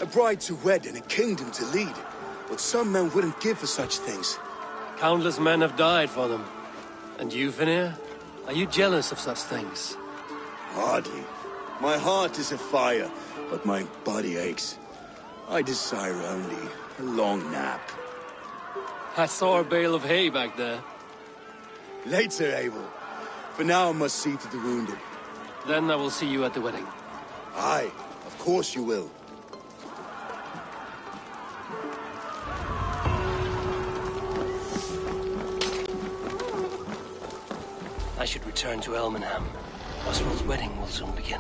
A bride to wed and a kingdom to lead. What some men wouldn't give for such things. Countless men have died for them. And you, Vanir? Are you jealous of such things? Hardly. My heart is afire, but my body aches. I desire only a long nap. I saw a bale of hay back there. Later, Abel. For now, I must see to the wounded. Then I will see you at the wedding. Aye, of course you will. I should return to Elmenham. Oswald's wedding will soon begin.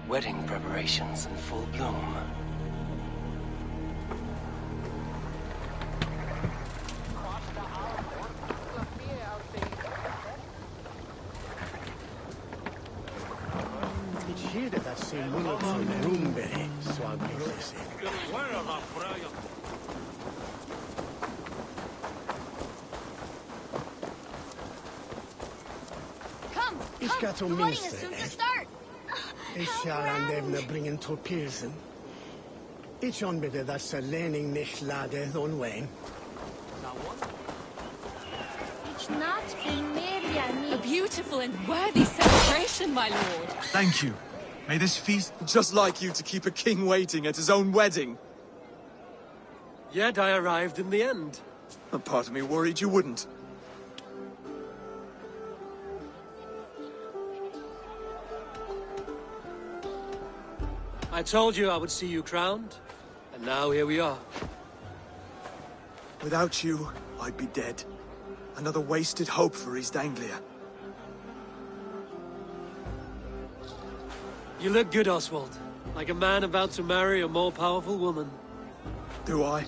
Wedding preparations in full bloom. It's here that I see Mullet from Roomberry, so I'll be listening. Come! Ich gaat The om wedding is minste, soon to eh? start! Ik zal aan even brengen tot Pearson. Ich onbidde dat ze lening nicht lade don Wayne. It's not in A beautiful and worthy celebration, my lord. Thank you. May this feast... Just like you to keep a king waiting at his own wedding. Yet I arrived in the end. A part of me worried you wouldn't. I told you I would see you crowned, and now here we are. Without you, I'd be dead. Another wasted hope for East Anglia. You look good, Oswald. Like a man about to marry a more powerful woman. Do I?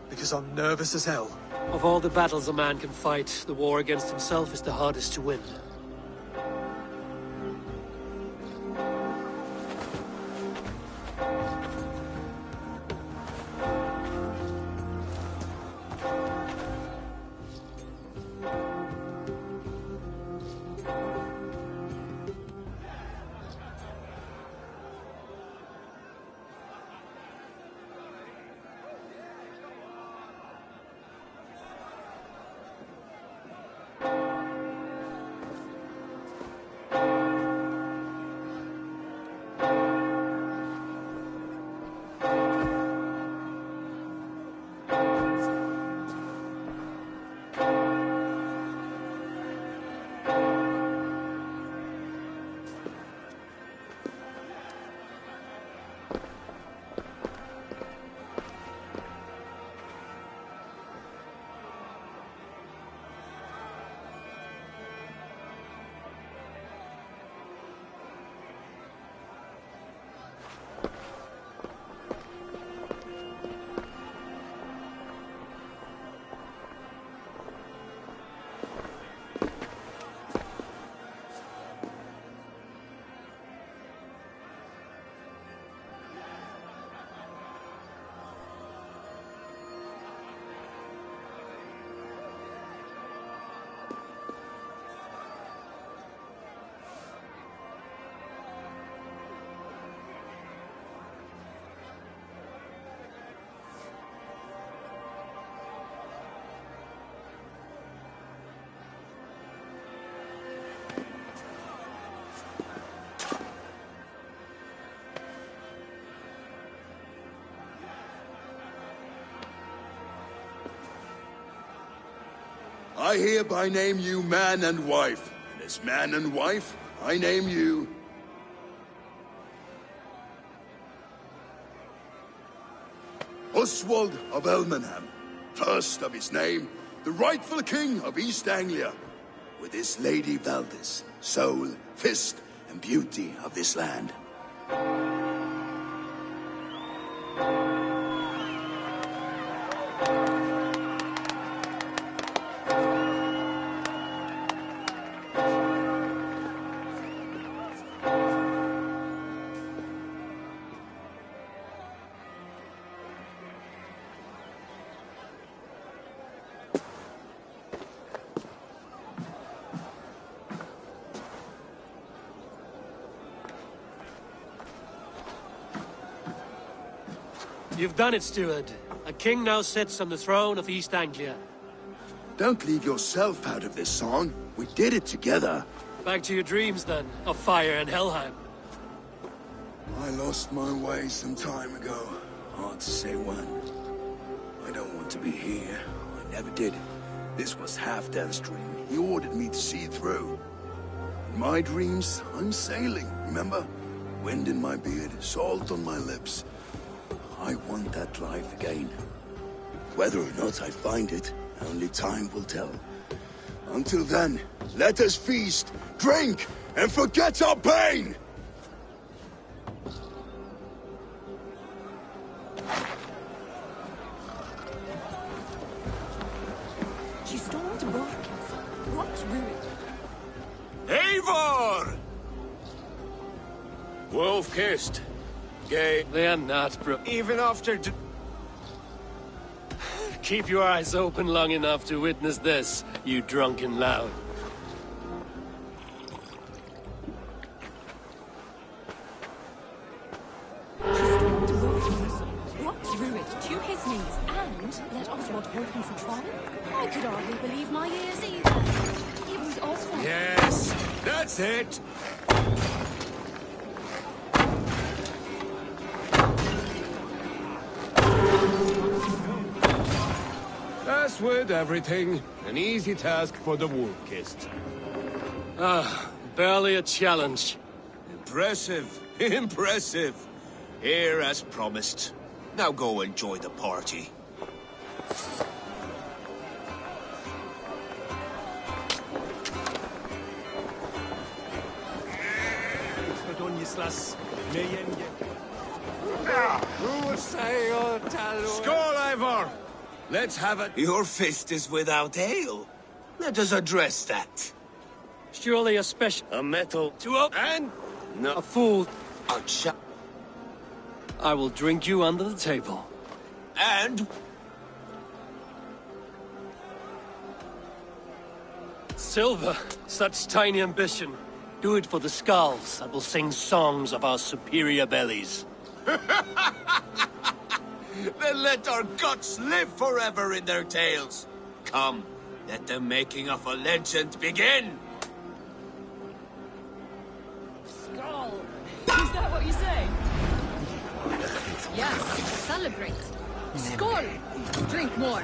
Because I'm nervous as hell. Of all the battles a man can fight, the war against himself is the hardest to win. I hereby name you man and wife. And as man and wife, I name you... Oswald of Elmenham, first of his name, the rightful king of East Anglia, with his lady Valdis, soul, fist, and beauty of this land. You've done it, steward. A king now sits on the throne of East Anglia. Don't leave yourself out of this song. We did it together. Back to your dreams, then, of fire and Helheim. I lost my way some time ago. Hard to say when. I don't want to be here. I never did. This was Halfdan's dream. He ordered me to see it through. In my dreams, I'm sailing, remember? Wind in my beard, salt on my lips. I want that life again. Whether or not I find it, only time will tell. Until then, let us feast, drink, and forget our pain! She stormed Borkins. What ruin? Eivor! Wolf-kissed. Gay. They are not, bro. Even after... Keep your eyes open long enough to witness this, you drunken lout. She stormed Borkins. What ruin to his knees and let Oswald hold him for trial? I could hardly believe my ears either. It was Oswald. Yes, that's it. As with everything, an easy task for the wolf-kissed. Ah, barely a challenge. Impressive, impressive. Here as promised. Now go enjoy the party. Skål, Eivor! Let's have it. Your fist is without ale. Let us address that. Surely a special... A metal... To up and... No. A fool. A I will drink you under the table. And... Silver, such tiny ambition. Do it for the skulls that will sing songs of our superior bellies. Then let our guts live forever in their tales. Come, let the making of a legend begin. Skull! Is that what you say? Yes, celebrate. Skål! Drink more.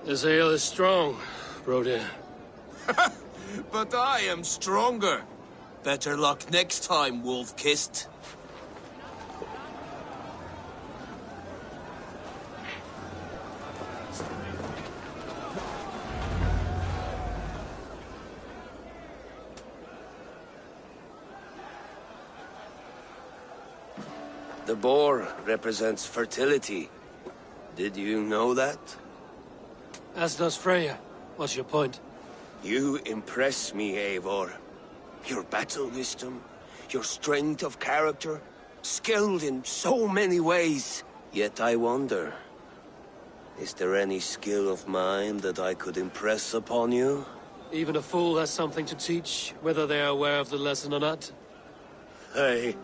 This ale is strong, Brodir. But I am stronger. Better luck next time, wolf-kissed. The boar represents fertility. Did you know that? As does Freya. What's your point? You impress me, Eivor. Your battle wisdom, your strength of character, skilled in so many ways. Yet I wonder, is there any skill of mine that I could impress upon you? Even a fool has something to teach, whether they are aware of the lesson or not. Hey.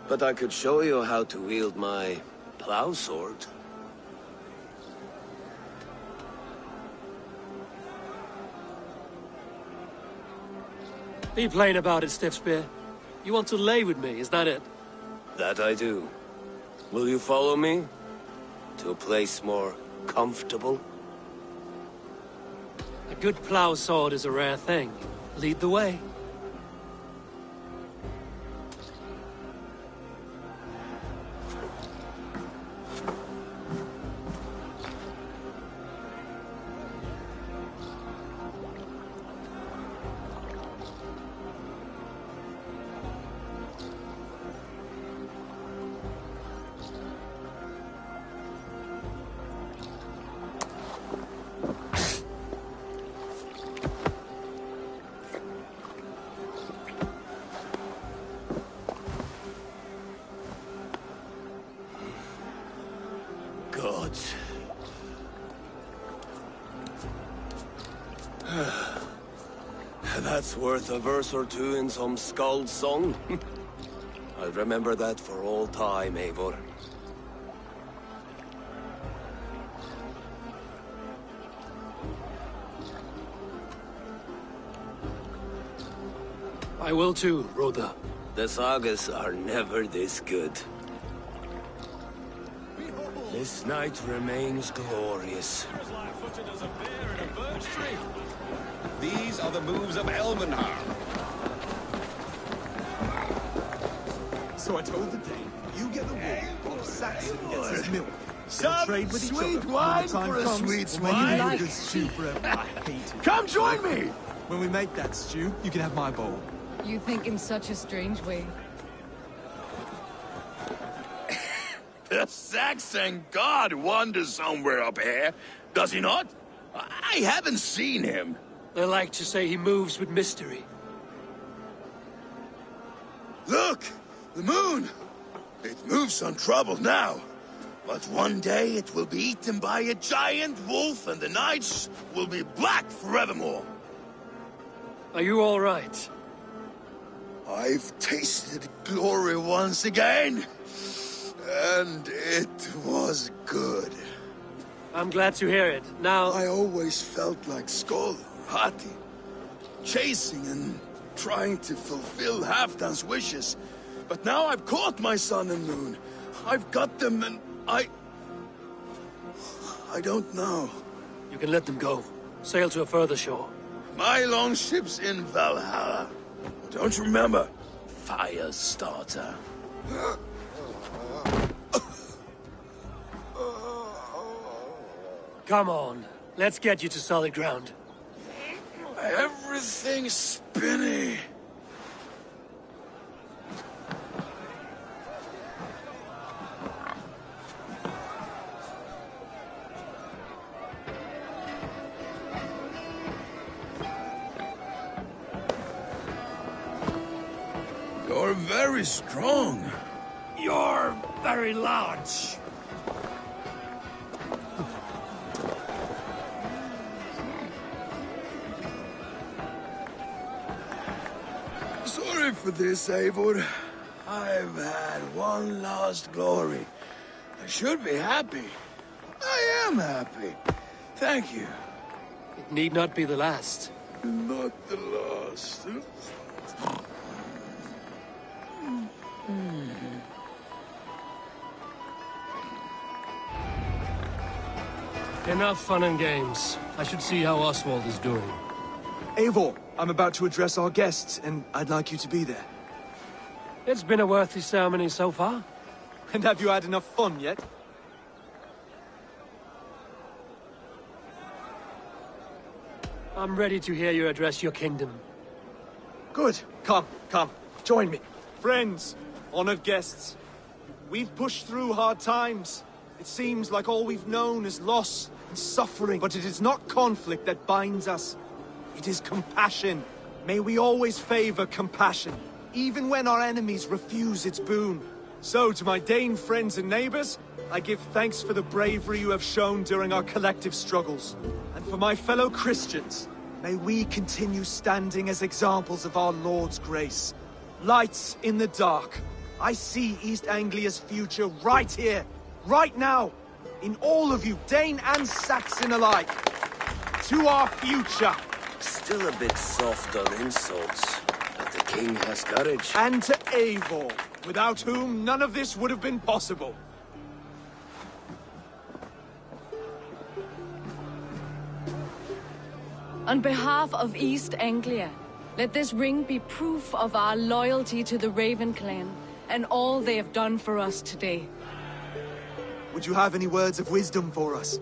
But I could show you how to wield my plow sword. Be plain about it, Stiffspear. You want to lay with me, is that it? That I do. Will you follow me? To a place more comfortable? A good plow sword is a rare thing. Lead the way. Gods. That's worth a verse or two in some skald's song. I'll remember that for all time, Eivor. I will too, Rhoda. The sagas are never this good. This night remains glorious. These are the moves of Elmenhar. So I told the Dane, you get the wool, while Saxon gets his milk. They'll Some trade with each other. sweet When wine the time for a comes, sweet we'll make wine. you a good stew forever. I hate it. Come join me! When we make that stew, you can have my bowl. You think in such a strange way. The Saxon god wanders somewhere up here, does he not? I haven't seen him. They like to say he moves with mystery. Look! The moon! It moves untroubled now. But one day it will be eaten by a giant wolf and the nights will be black forevermore. Are you all right? I've tasted glory once again. And it was good. I'm glad to hear it. Now... I always felt like Skoll or Hati. Chasing and trying to fulfill Halfdan's wishes. But now I've caught my sun and moon. I've got them and I don't know. You can let them go. Sail to a further shore. My longship's in Valhalla. Don't you remember? Firestarter. Come on. Let's get you to solid ground. Everything's spinny. You're very strong. You're very large. Sorry for this, Eivor. I've had one last glory. I should be happy. I am happy. Thank you. It need not be the last. Not the last. Enough fun and games. I should see how Oswald is doing. Eivor, I'm about to address our guests, and I'd like you to be there. It's been a worthy ceremony so far. And have you had enough fun yet? I'm ready to hear you address your kingdom. Good. Come. Join me. Friends, honored guests. We've pushed through hard times. It seems like all we've known is loss and suffering, but it is not conflict that binds us. It is compassion. May we always favor compassion, even when our enemies refuse its boon. So, to my Dane friends and neighbors, I give thanks for the bravery you have shown during our collective struggles. And for my fellow Christians, may we continue standing as examples of our Lord's grace. Lights in the dark. I see East Anglia's future right here, right now, in all of you, Dane and Saxon alike. To our future. Still a bit soft on insults, but the king has courage. And to Eivor, without whom none of this would have been possible. On behalf of East Anglia, let this ring be proof of our loyalty to the Raven clan and all they have done for us today. Would you have any words of wisdom for us?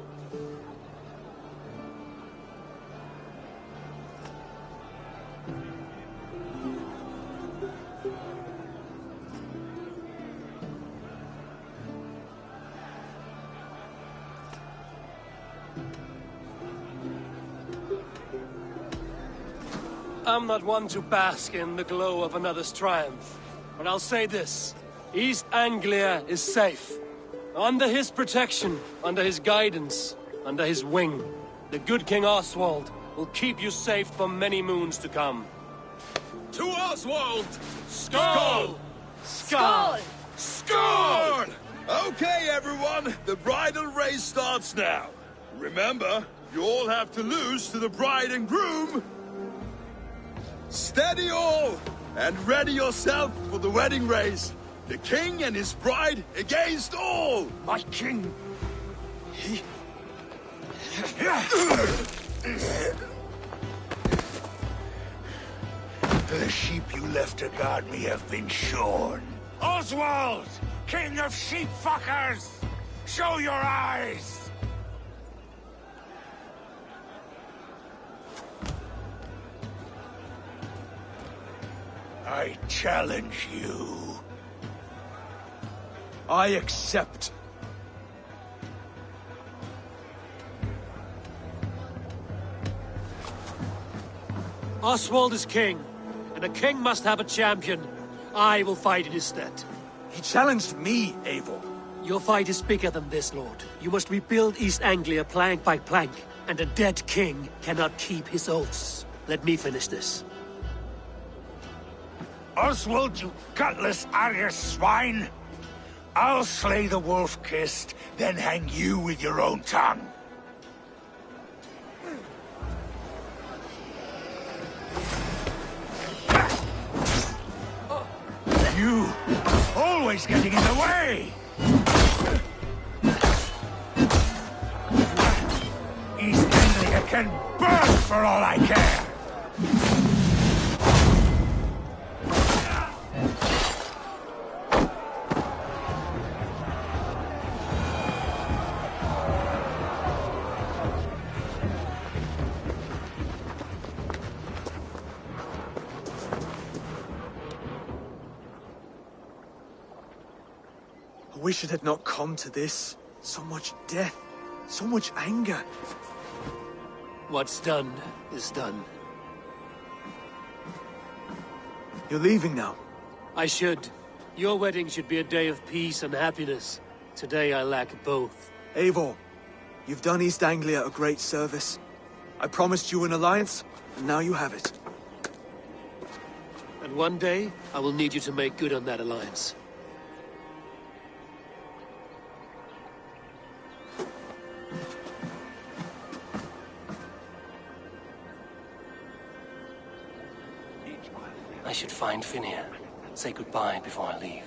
I'm not one to bask in the glow of another's triumph, but I'll say this. East Anglia is safe. Under his protection, under his guidance, under his wing. The good King Oswald will keep you safe for many moons to come. To Oswald! Skull! Skull! Skull! Okay, everyone, the bridal race starts now. Remember, you all have to lose to the bride and groom. Steady all, and ready yourself for the wedding race. The king and his bride against all! My king! The sheep you left to guard me have been shorn. Oswald! King of sheep fuckers! Show your eyes! I challenge you. I accept. Oswald is king, and a king must have a champion. I will fight in his stead. He challenged me, Eivor. Your fight is bigger than this, Lord. You must rebuild East Anglia plank by plank, and a dead king cannot keep his oaths. Let me finish this. Oswald, you gutless Arya swine! I'll slay the wolf-kissed, then hang you with your own tongue. You, always getting in the way! East Anglia can burn for all I care! I wish it had not come to this. So much death, so much anger. What's done is done. You're leaving now. I should. Your wedding should be a day of peace and happiness. Today I lack both. Eivor, you've done East Anglia a great service. I promised you an alliance, and now you have it. And one day, I will need you to make good on that alliance. I should find Finir. Say goodbye before I leave.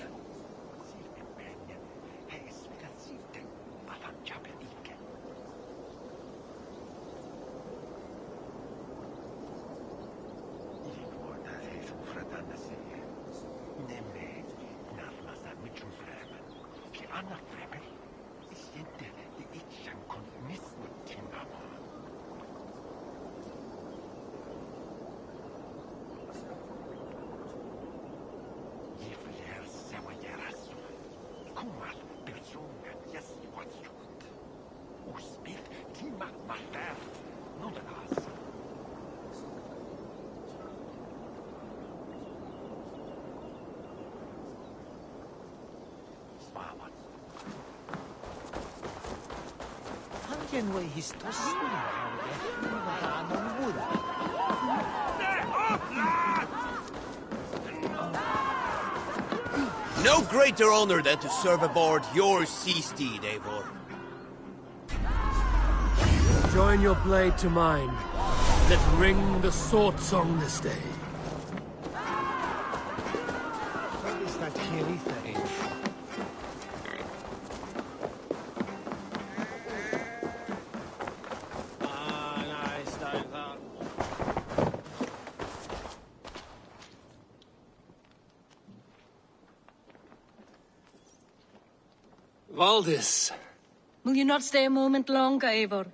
No greater honor than to serve aboard your sea steed, Eivor. Join your blade to mine. Let's ring the sword song this day. What is that Kiritha in? Valdis. Will you not stay a moment longer, Eivor?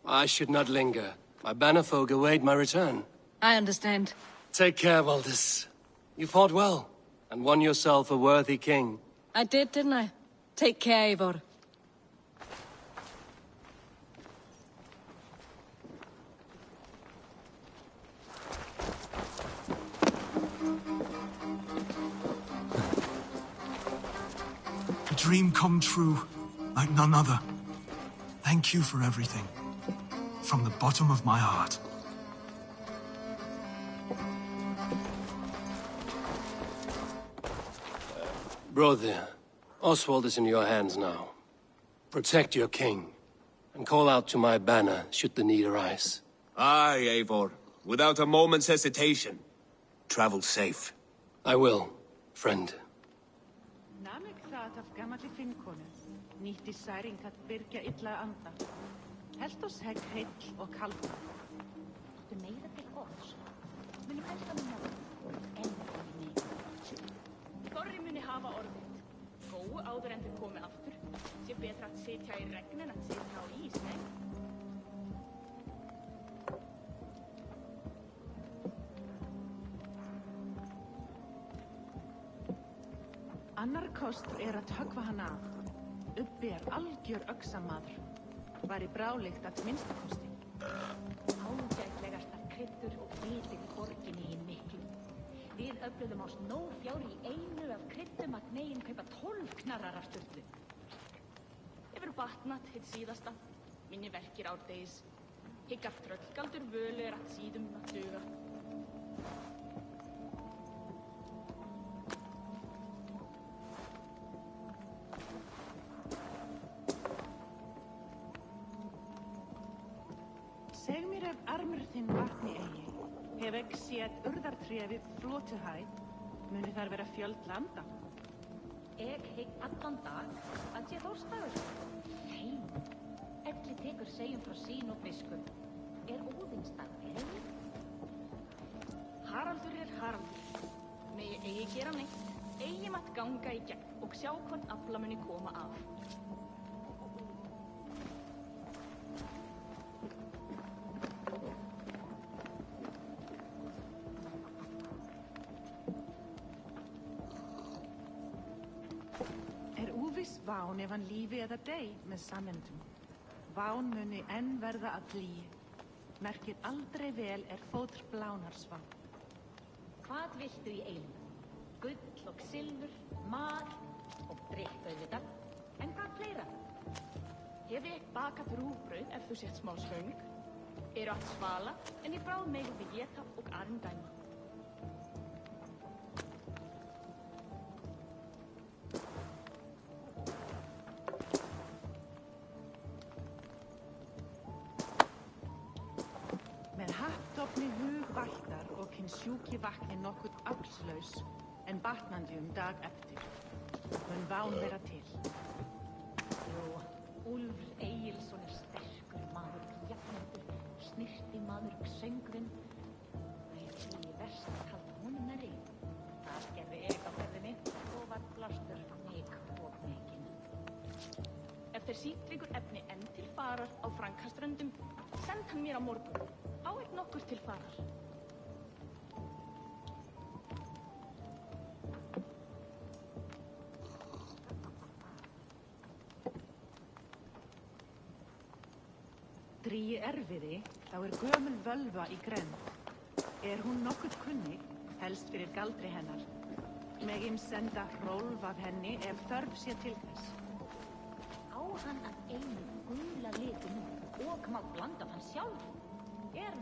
I should not linger. My banner folk await my return. I understand. Take care, Valdis. You fought well, and won yourself a worthy king. I did, didn't I? Take care, Eivor. A dream come true, like none other. Thank you for everything. From the bottom of my heart. Brother, Oswald is in your hands now. Protect your king, and call out to my banner should the need arise. Aye, Eivor. Without a moment's hesitation. Travel safe. I will, friend. Namik það af gamalli finkonu, nýtti særing að byrgja illa anda. Helt oss hegg heill og kalda. Áttu meira til orðs. Munum elda með morgun, enn fyrir mig. Þorri muni hafa orðið. Góu áður en þau komi aftur. Sé betra að sitja í regn en að sitja á ís, nei? Annar kostur að höggva hann af. Ubbi algjör öxamaður. Var í bráleikt að minnstakosti. Ágætlegastar kryddur og vitir í borginni hinn miklu. Við öfluðum ás nóg fjár í einu af kryddum að megin kaupa 12 knarrar af sturlu. Hefur batnat hitt síðasta. Minni verkir árdegis. Hygg af tröllgaldur völu að síðum að duga. Seg mér ef armur þinn vatni eigi. Hef ekki séð urðartré við flótuhæð. Muni þar vera fjöld landa. Ég hygg allan dag að sé Þórstagur. Nei, elli tekur segjum frá sín og biskup. Óðinsdag heim? Haraldur Haraldur. Megi eigi gera neitt. Eigi matt ganga í gegn og sjá hvern afla muni koma af. Ván ef hann lífi eða dey með samendum. Ván muni enn verða að lí. Merkir aldrei vel fótr blánarsván. Hvað viltu í eilum? Gull og silfur, mat og drykk auðvitað. En hvað fleira? Hef ég bakað rúgbrauð ef þú sett smá svöng? Átt svala, en í bráð megum við éta og arinn dæma. Sjúki vakni nokkuð aflslaus en batnandi dag eftir. Mun ván vera til. Jú, Úlfur Egilsson sterkur maður, jafnendur, snirti maður, söngvinn. Því verst kalda honum nærri. Það gerði ég á ferðinni og var blástur mig og megin. Ef þeir sýnt ykkur efni enn til farar á Frankaströndum, send hann mér á morgun. Á nokkur til farar. Dríi erfiði, þá gömul völva í grennd. Hún nokkuð kunnig, helst fyrir galdri hennar. Megum senda hrólf af henni ef þörf sé til þess. Á hann að einu gula litinu og má blanda hann sjálf.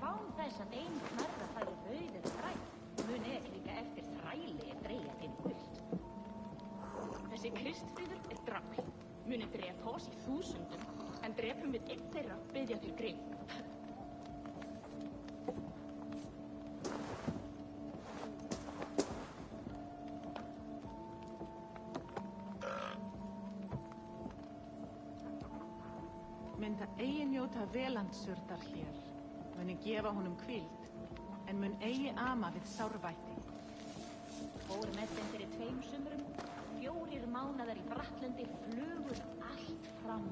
Ván þess að ein knarra færi rauð eða græn. Mun ekki líka eftir þræli dreigja til gult. Þessi Kristfríður drafl. Muni drepa oss í 1000, en drepum við einn þeirra biðja til grið. Mynda eigi njóta velandsurðar hér. Muni gefa honum hvíld, en mun eigi ama við sárvætti. Fór með þeim fyrir 2 sumrum, 4 mánaðar í Brattlundi, flugur allt fram.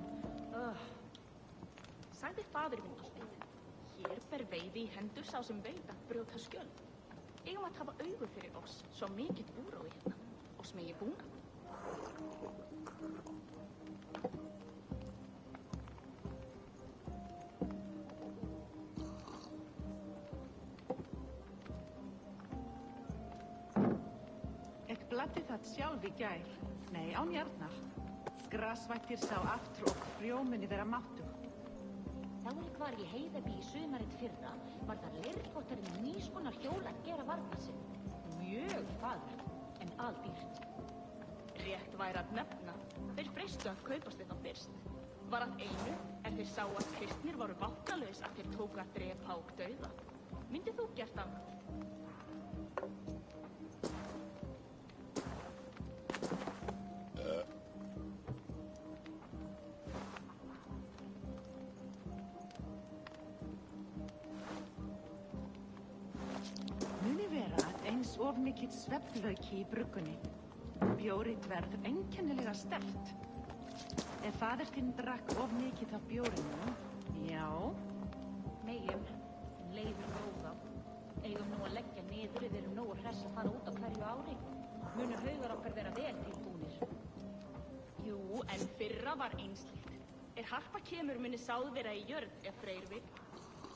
Sagði fadir minn alltaf, hér ber veiði í hendur sá sem veit að brjóta skjöld. Eigum að hafa augu fyrir oss, svo mikið úrói hérna, og smegi búna. Bladdi það sjálf í gær, nei án jarnar. Grasvættir sá aftur og frjómunni vera máttu. Þá hvar í heiðaby í sumarið fyrra var það leirkottarinn nýskonar hjól að gera varna sinn. Mjög fagurt, en aldýrt. Rétt væri að nefna, þeir freistu að kaupast þetta fyrst. Var að einu, þeir sá að kristnir voru vátalaus að þeir tóku að drepa og dauða. Myndið þú gert annað? Of mikill svefnlauki í bruggunni. Bjórið verður einkennilega sterkt. Ef fadir þinn drakk of mikið af bjórinu, já. Megum, leiður gróða. Eigum nú að leggja niður eða nógu hress að fara út á hverju ári. Munu haugar okkar vera vel tilbúnir. Jú, en fyrra var einslíkt. Harpa kemur muni sáð vera í jörð ef Freyr vill.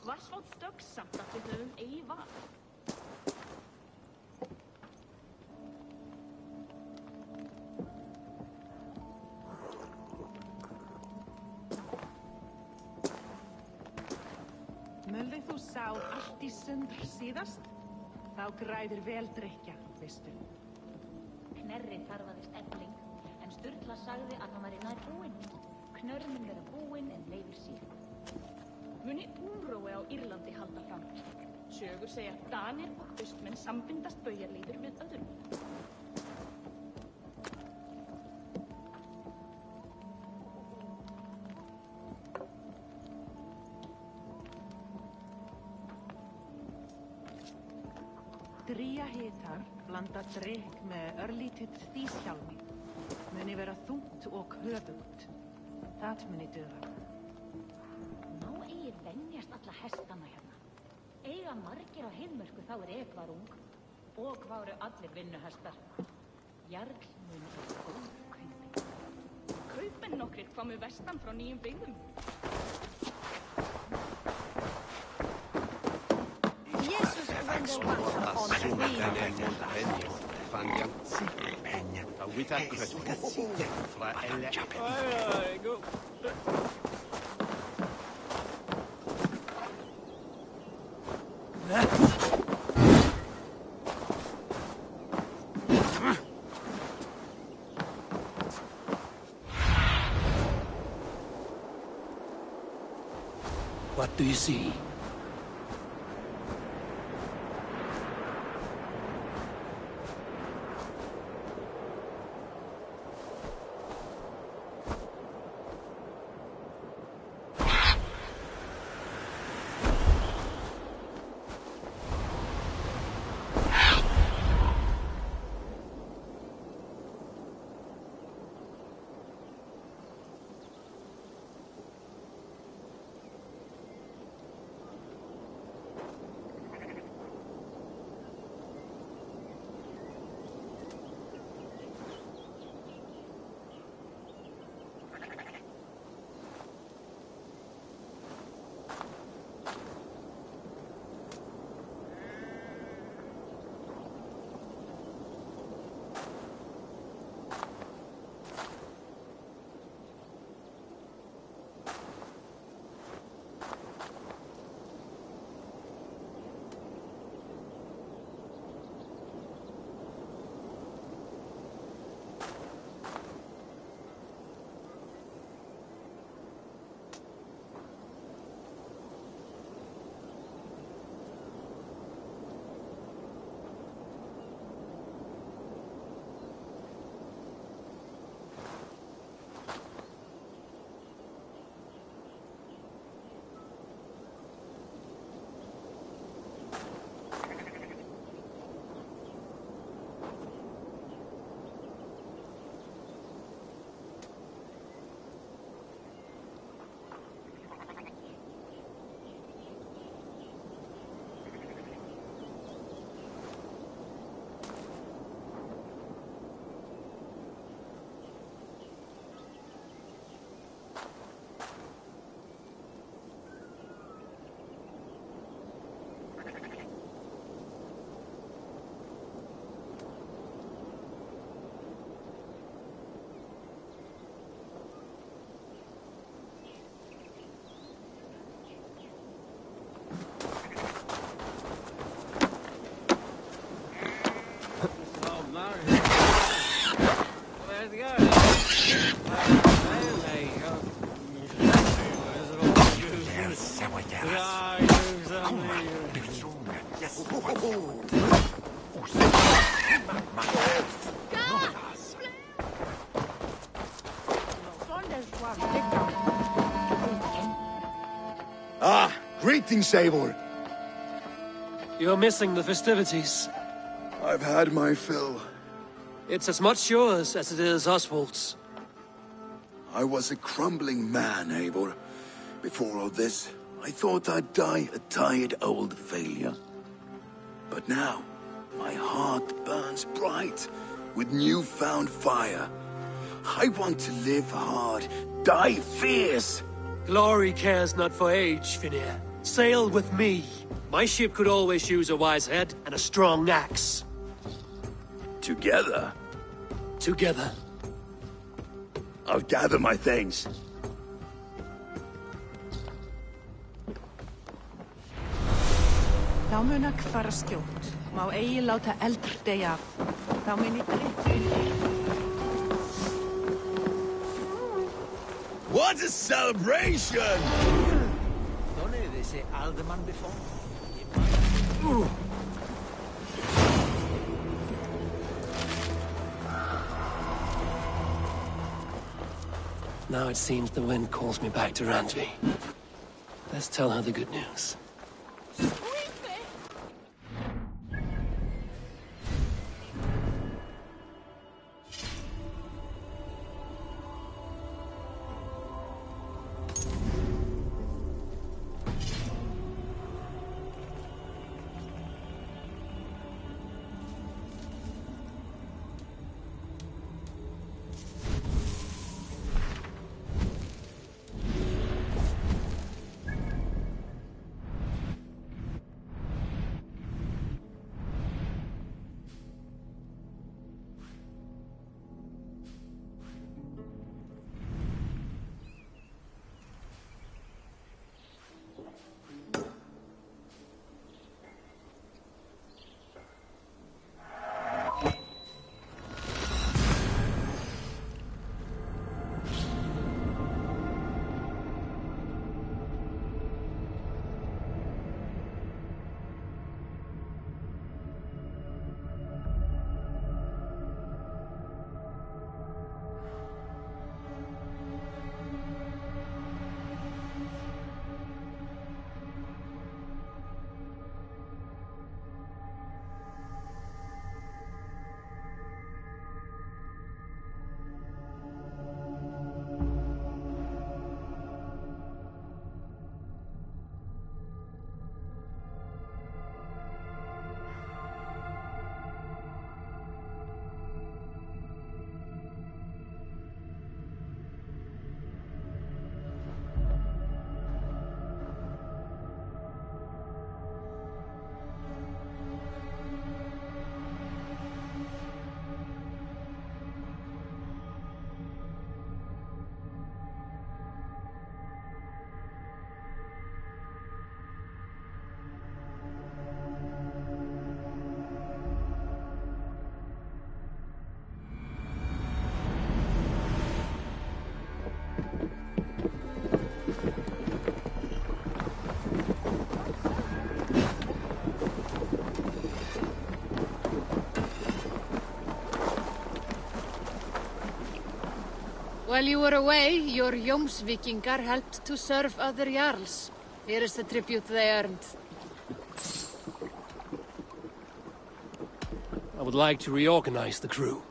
Var svo döggsamt að við höfum eigi val. Mölvið þú sár allt í sundr síðast, þá græðir vel drykja, veistu. Knerri þarfaðist efling, en Sturla sagði að hann væri nær búinn. Knörmin vera búinn en leifir síð. Muni úrói á Írlandi halda fram. Sögur segja að Danir og austmenn sambindast baujarlíður við öðrum. Dría hitar blanda drykk með örlítið þýshjálmi. Muni vera þungt og höfugt. Það muni duga. Má eigi venjast alla hestana hérna. Eiga margir á heimörku þá var ung. Og váru allir vinnuhestar. Jarl muni góð kaupi. Kaupmenn nokkrir komu vestan frá nýjum byggðum. What do you see? Ah, greetings, Eivor. You're missing the festivities. I've had my fill. It's as much yours as it is Oswald's. I was a crumbling man, Eivor. Before all this, I thought I'd die a tired old failure. But now, my heart burns bright with newfound fire. I want to live hard, die fierce. Glory cares not for age, Finir. Sail with me. My ship could always use a wise head and a strong axe. Together? Together. I'll gather my things. Þá mun að fara skjótt. Má eigi láta eldur deyja af. Þá mun ég What a celebration! Don't they say Alderman before? Now it seems the wind calls me back to Randvi. Let's tell her the good news. While you were away, your Jomsvikingar helped to serve other Jarls. Here is the tribute they earned. I would like to reorganize the crew.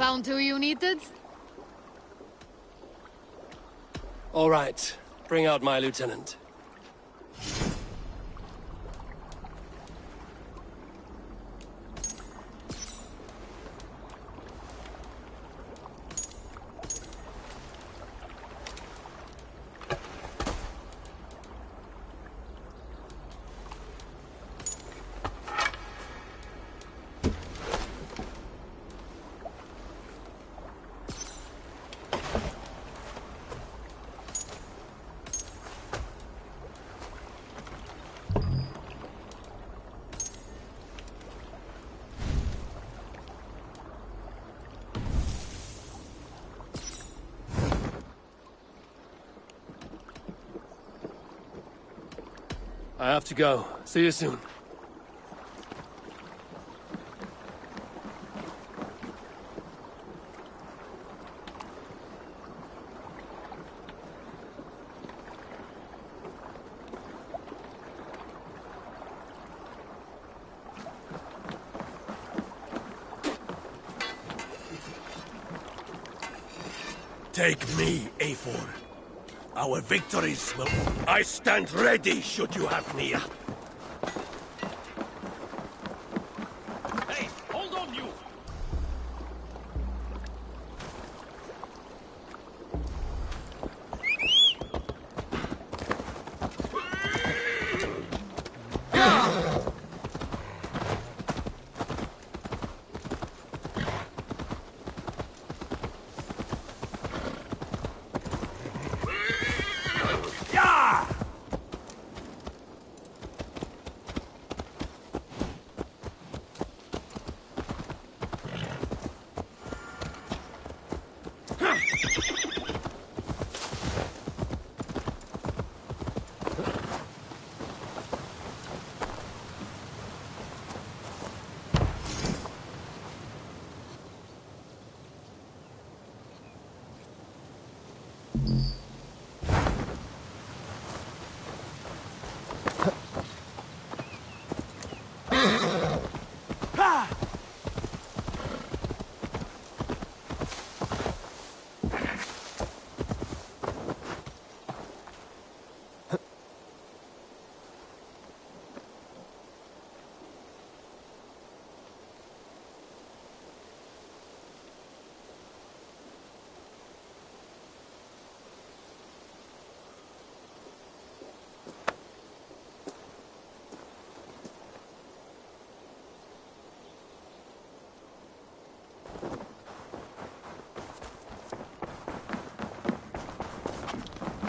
Found who you needed? All right. Bring out my lieutenant. I have to go. See you soon. Take me, Eivor. Our victories will... I stand ready, should you have need. Hey, hold on, you!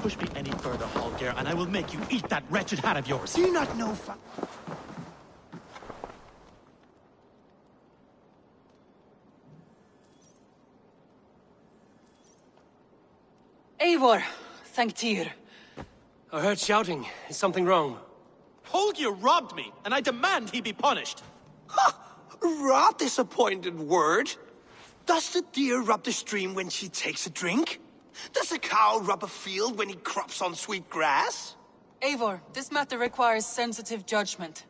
Push me any further, Hallgeir, and I will make you eat that wretched hat of yours. Do you not know Eivor, thank Tyr. I heard shouting. Is something wrong? Hallgeir robbed me, and I demand he be punished. Rot disappointed word. Does the deer rub the stream when she takes a drink? Does a cow rub a field when he crops on sweet grass? Eivor, this matter requires sensitive judgment.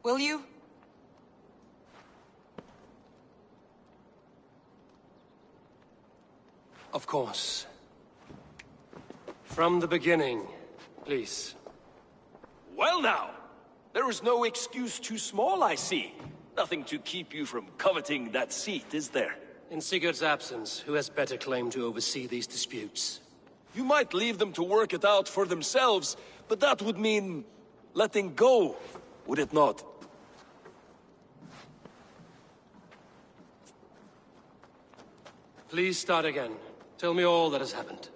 Will you? Of course. From the beginning, please. Well now, there is no excuse too small, I see. Nothing to keep you from coveting that seat, is there? In Sigurd's absence, who has better claim to oversee these disputes? You might leave them to work it out for themselves, but that would mean letting go, would it not? Please start again. Tell me all that has happened.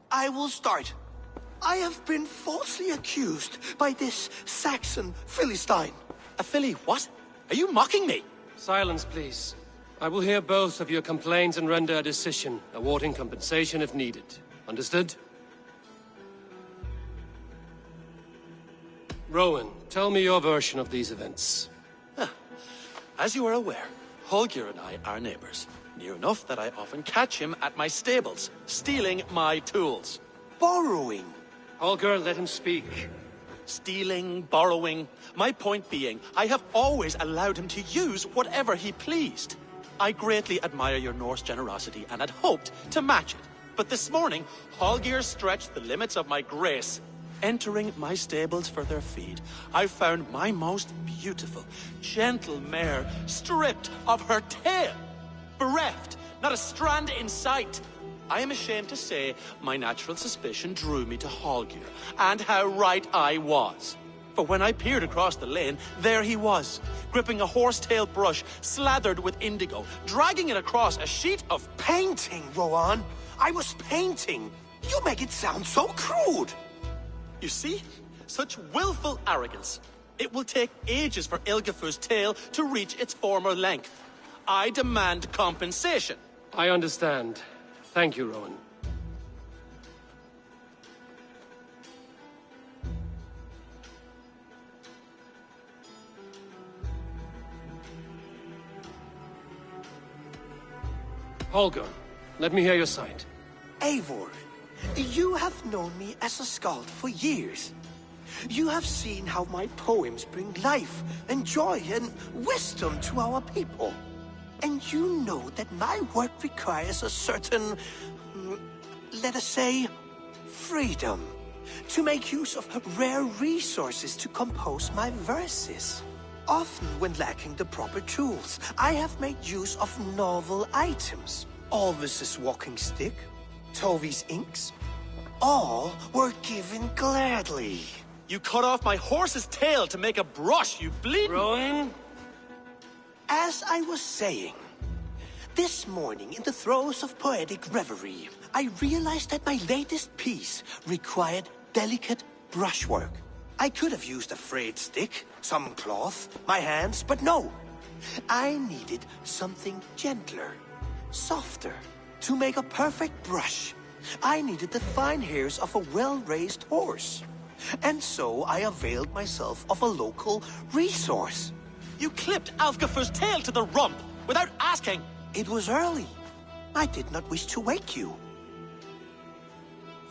I will start. I have been falsely accused by this Saxon Philistine. A Philly what? Are you mocking me? Silence, please. I will hear both of your complaints and render a decision, awarding compensation if needed. Understood? Rowan, tell me your version of these events. As you are aware, Hallgeir and I are neighbors. Near enough that I often catch him at my stables, stealing my tools. Borrowing? Hallgeir, let him speak. Stealing, borrowing. My point being, I have always allowed him to use whatever he pleased. I greatly admire your Norse generosity and had hoped to match it. But this morning, Hallgeir stretched the limits of my grace. Entering my stables for their feed, I found my most beautiful, gentle mare stripped of her tail. Bereft, not a strand in sight. I am ashamed to say my natural suspicion drew me to Hallgeir, and how right I was. For when I peered across the lane, there he was, gripping a horsetail brush slathered with indigo, dragging it across a sheet of painting, Rowan. I was painting. You make it sound so crude. You see? Such willful arrogance. It will take ages for Ilgifu's tail to reach its former length. I demand compensation. I understand. Thank you, Rowan. Holger, let me hear your side. Eivor, you have known me as a skald for years. You have seen how my poems bring life and joy and wisdom to our people. And you know that my work requires a certain, let us say, freedom. To make use of rare resources to compose my verses. Often when lacking the proper tools, I have made use of novel items. Alvis's walking stick, Tovi's inks, all were given gladly. You cut off my horse's tail to make a brush, you bleeding... Rowan? As I was saying, this morning in the throes of poetic reverie, I realized that my latest piece required delicate brushwork. I could have used a frayed stick, some cloth, my hands, but no. I needed something gentler, softer. To make a perfect brush, I needed the fine hairs of a well-raised horse. And so I availed myself of a local resource. You clipped Alfgafur's tail to the rump without asking. It was early. I did not wish to wake you.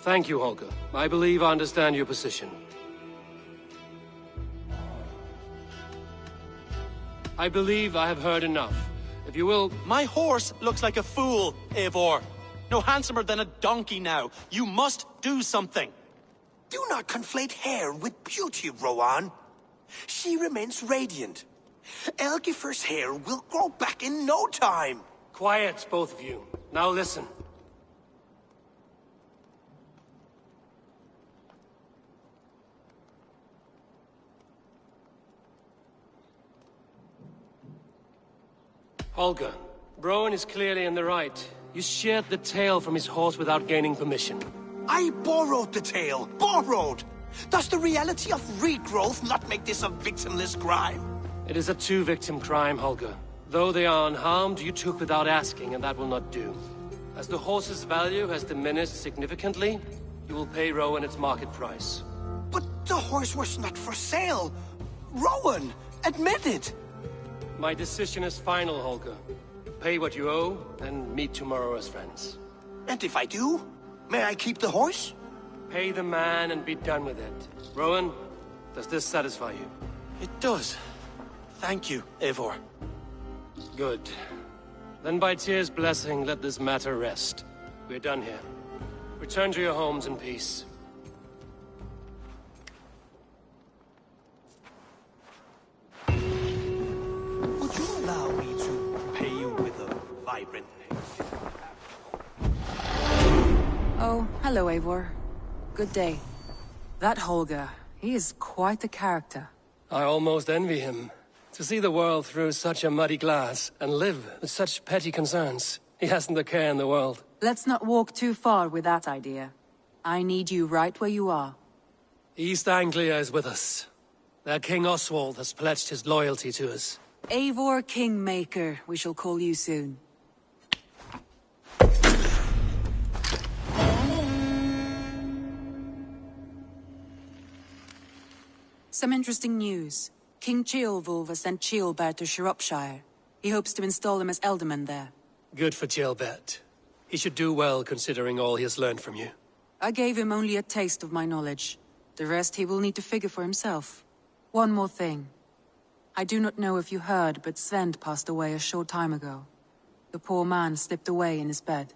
Thank you, Holger. I believe I understand your position. I believe I have heard enough. If you will... My horse looks like a fool, Eivor. No handsomer than a donkey now. You must do something. Do not conflate hair with beauty, Rowan. She remains radiant. Elgifur's hair will grow back in no time. Quiet, both of you. Now listen. Holger, Rowan is clearly in the right. You sheared the tail from his horse without gaining permission. I borrowed the tail. Borrowed! Does the reality of regrowth not make this a victimless crime? It is a two-victim crime, Holger. Though they are unharmed, you took without asking, and that will not do. As the horse's value has diminished significantly, you will pay Rowan its market price. But the horse was not for sale. Rowan, admit it! My decision is final, Holger. Pay what you owe, and meet tomorrow as friends. And if I do, may I keep the horse? Pay the man and be done with it. Rowan, does this satisfy you? It does. Thank you, Eivor. Good. Then by Tyr's blessing, let this matter rest. We're done here. Return to your homes in peace. Would you allow me to pay you with a vibrant name? Oh, hello, Eivor. Good day. That Holger, he is quite the character. I almost envy him. To see the world through such a muddy glass, and live with such petty concerns. He hasn't a care in the world. Let's not walk too far with that idea. I need you right where you are. East Anglia is with us. Their King Oswald has pledged his loyalty to us. Eivor Kingmaker, we shall call you soon. Some interesting news. King Ceolwulf has sent Ceolbert to Shropshire. He hopes to install him as Elderman there. Good for Ceolbert. He should do well considering all he has learned from you. I gave him only a taste of my knowledge. The rest he will need to figure for himself. One more thing. I do not know if you heard, but Svend passed away a short time ago. The poor man slipped away in his bed.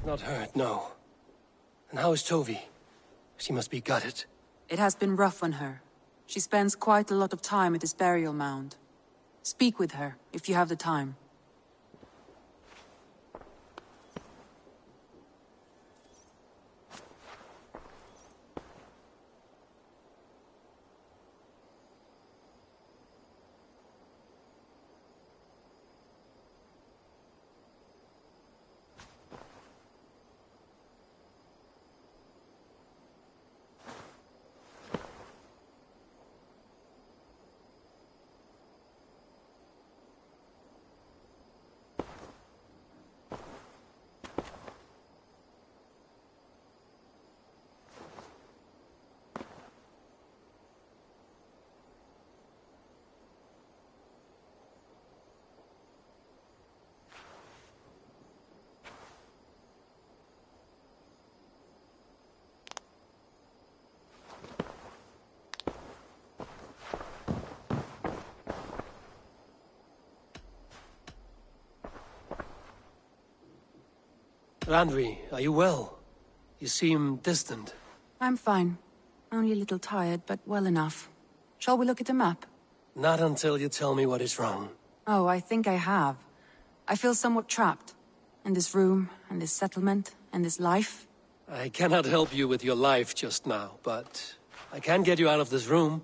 Not hurt, no. And how is Tovi? She must be gutted. It has been rough on her. She spends quite a lot of time at this burial mound. Speak with her, if you have the time. Randvi, are you well? You seem distant. I'm fine. Only a little tired, but well enough. Shall we look at the map? Not until you tell me what is wrong. Oh, I think I have. I feel somewhat trapped. In this room, and this settlement, and this life. I cannot help you with your life just now, but I can get you out of this room.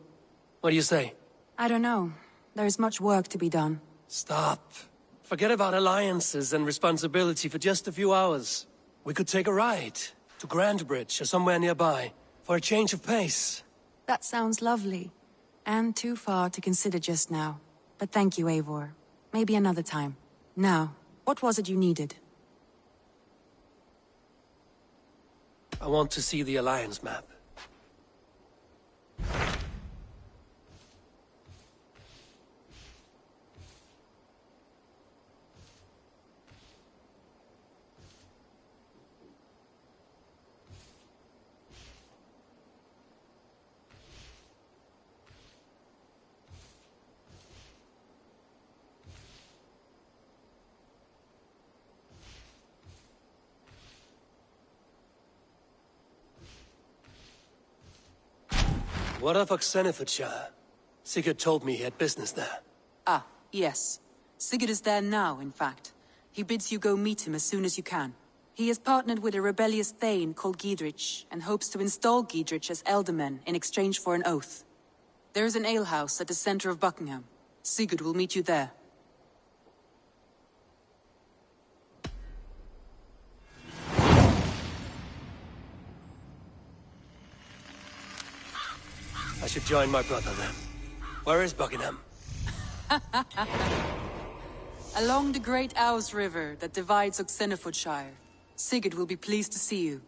What do you say? I don't know. There is much work to be done. Stop. Forget about alliances and responsibility for just a few hours. We could take a ride to Grandbridge or somewhere nearby for a change of pace. That sounds lovely. And too far to consider just now. But thank you, Eivor. Maybe another time. Now, what was it you needed? I want to see the Alliance map. What of Oxenfordshire? Sigurd told me he had business there. Ah, yes. Sigurd is there now, in fact. He bids you go meet him as soon as you can. He has partnered with a rebellious Thane called Giedrich, and hopes to install Giedrich as Elderman in exchange for an oath. There is an alehouse at the center of Buckingham. Sigurd will meet you there. I should join my brother then. Where is Buckingham? Along the great Ouse River that divides Oxenfordshire. Sigurd will be pleased to see you.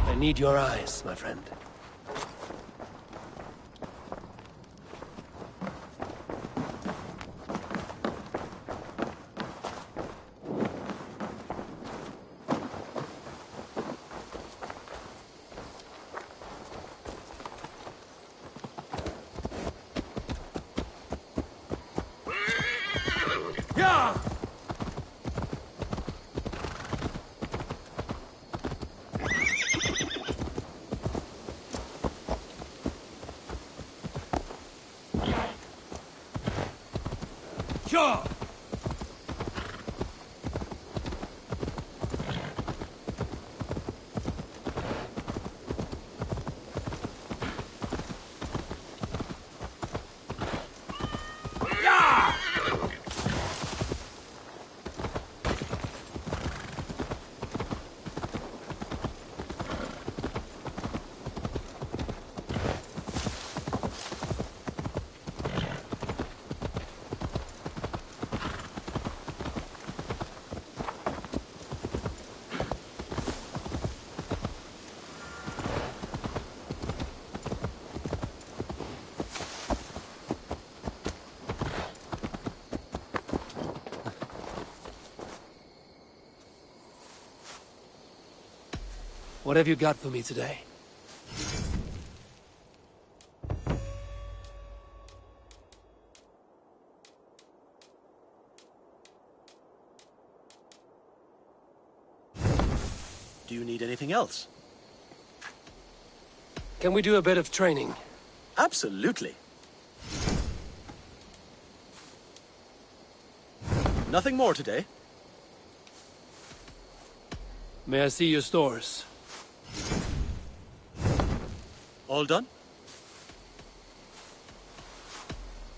I need your eyes, my friend. Yeah! Sure! What have you got for me today? Do you need anything else? Can we do a bit of training? Absolutely. Nothing more today? May I see your stores? All done?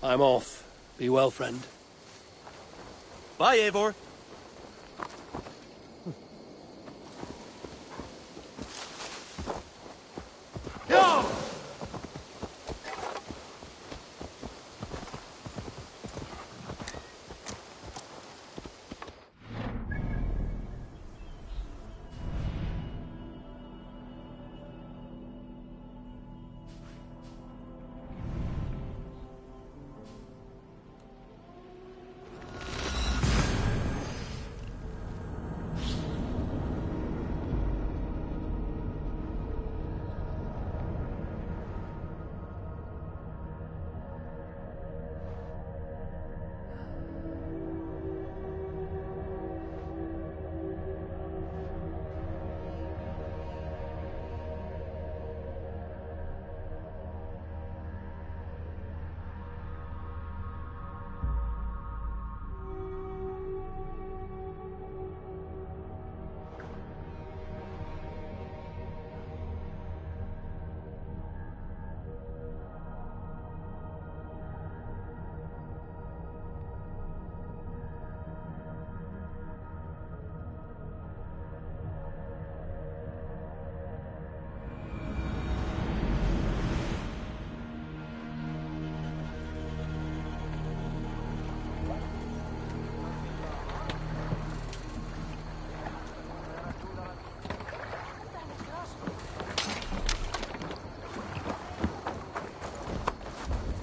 I'm off. Be well, friend. Bye, Eivor.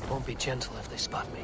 Won't be gentle if they spot me.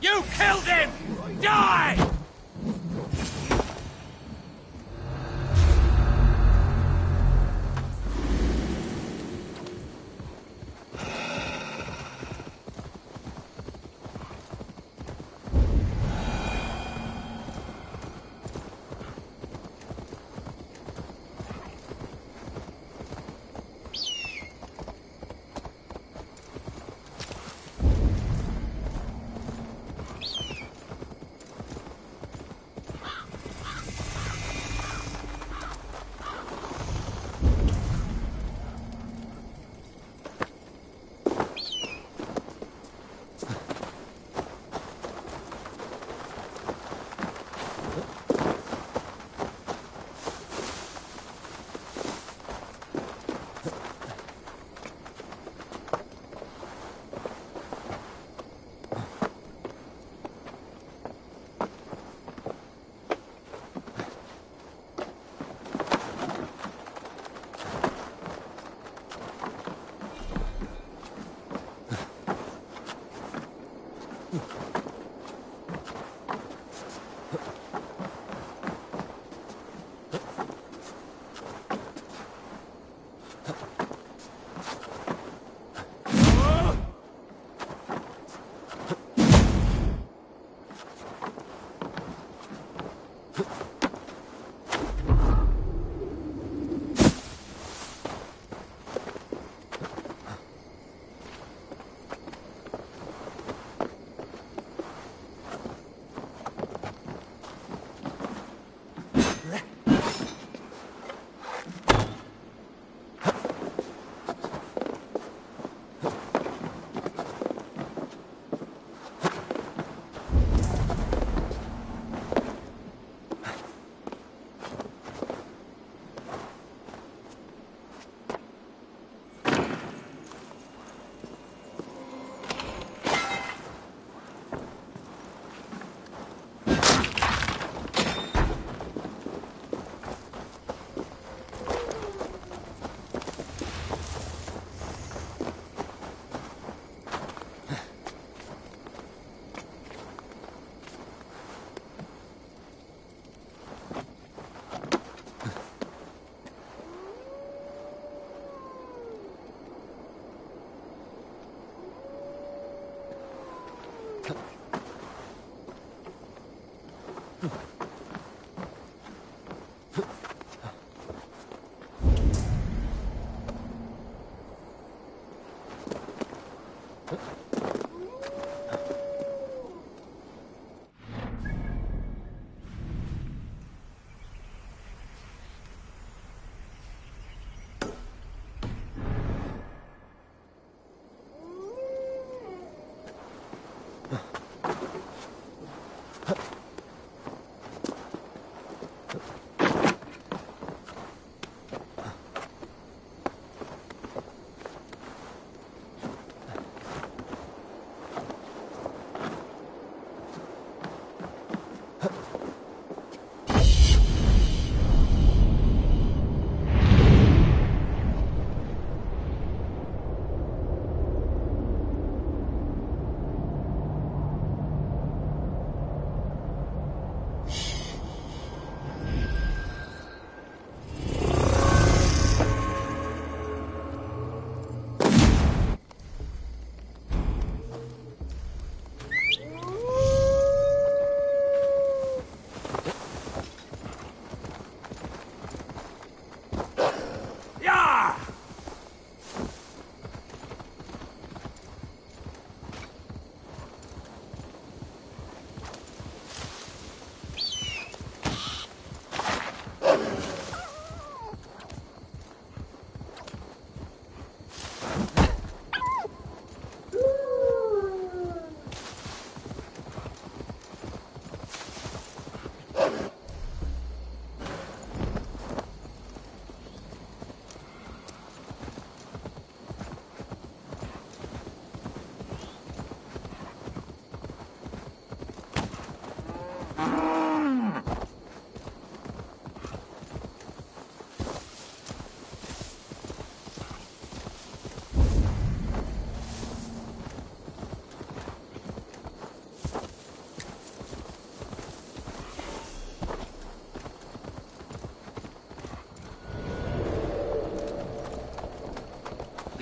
You killed him! Die!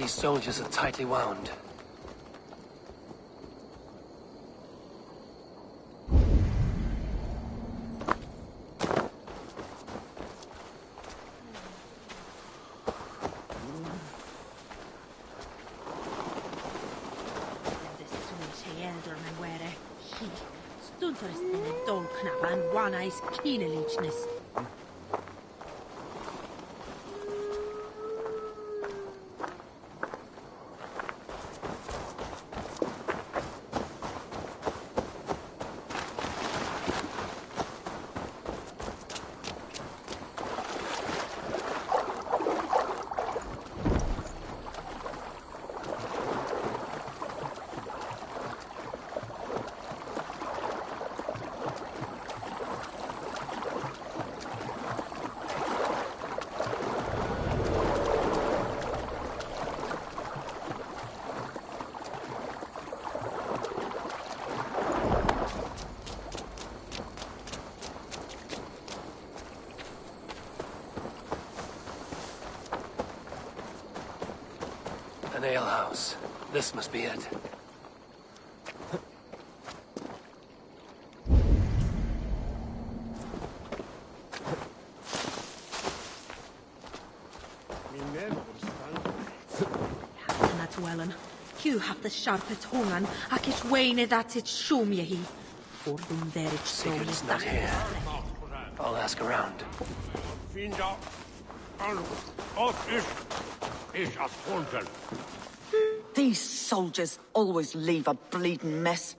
These soldiers are tightly wound. house. This must be it. Dyna dwelen. You have the sharpest hongan, ac it's wain that it show me he. For them there it's so Sigurd's not here. I'll ask around. These soldiers always leave a bleeding mess.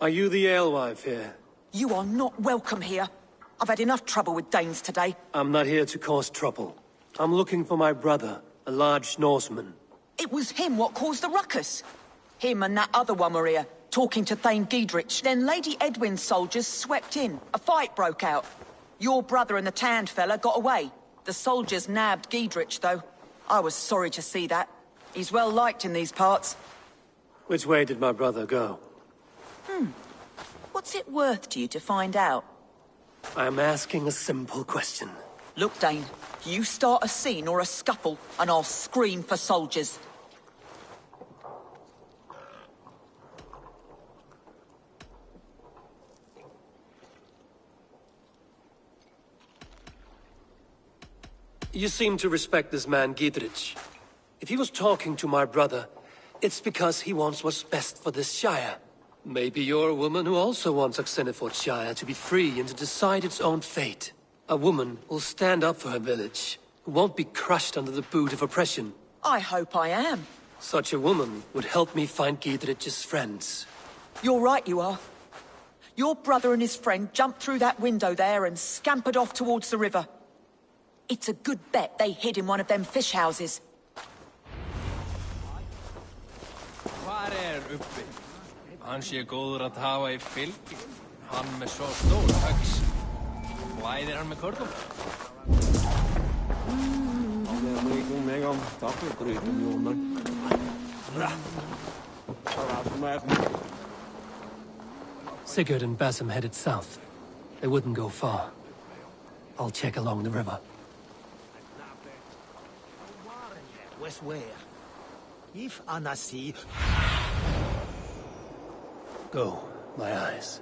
Are you the alewife here? You are not welcome here. I've had enough trouble with Danes today. I'm not here to cause trouble. I'm looking for my brother, a large Norseman. It was him what caused the ruckus. Him and that other one were here, talking to Thane Giedrich. Then Lady Edwin's soldiers swept in. A fight broke out. Your brother and the tanned fella got away. The soldiers nabbed Giedrich, though. I was sorry to see that. He's well liked in these parts. Which way did my brother go? What's it worth to you to find out? I'm asking a simple question. Look, Dane, you start a scene or a scuffle, and I'll scream for soldiers. You seem to respect this man, Giedrich. If he was talking to my brother, it's because he wants what's best for this Shire. Maybe you're a woman who also wants Oxenford Shire to be free and to decide its own fate. A woman who'll stand up for her village, who won't be crushed under the boot of oppression. I hope I am. Such a woman would help me find Giedrich's friends. You're right, you are. Your brother and his friend jumped through that window there and scampered off towards the river. It's a good bet they hid in one of them fish houses. Hvar uppi? Hann sé góður að hafa í fylgi. Hann með svo stór högs. Flæðir hann með körlum? Sigurd and Basim headed south. They wouldn't go far. I'll check along the river. West where? If Anasi. Go, my eyes.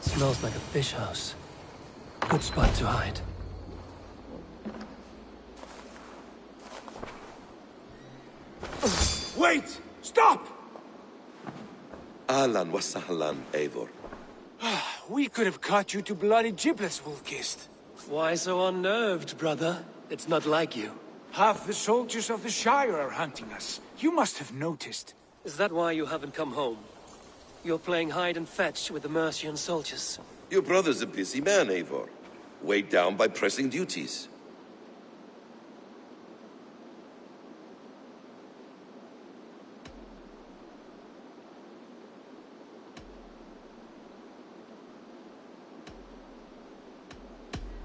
Smells like a fish house. Good spot to hide. Wait! Stop! Ahlan wa sahlan, Eivor. We could have cut you to bloody giblets, Wolf-Kissed. Why so unnerved, brother? It's not like you. Half the soldiers of the Shire are hunting us. You must have noticed. Is that why you haven't come home? You're playing hide and fetch with the Mercian soldiers. Your brother's a busy man, Eivor. Weighed down by pressing duties.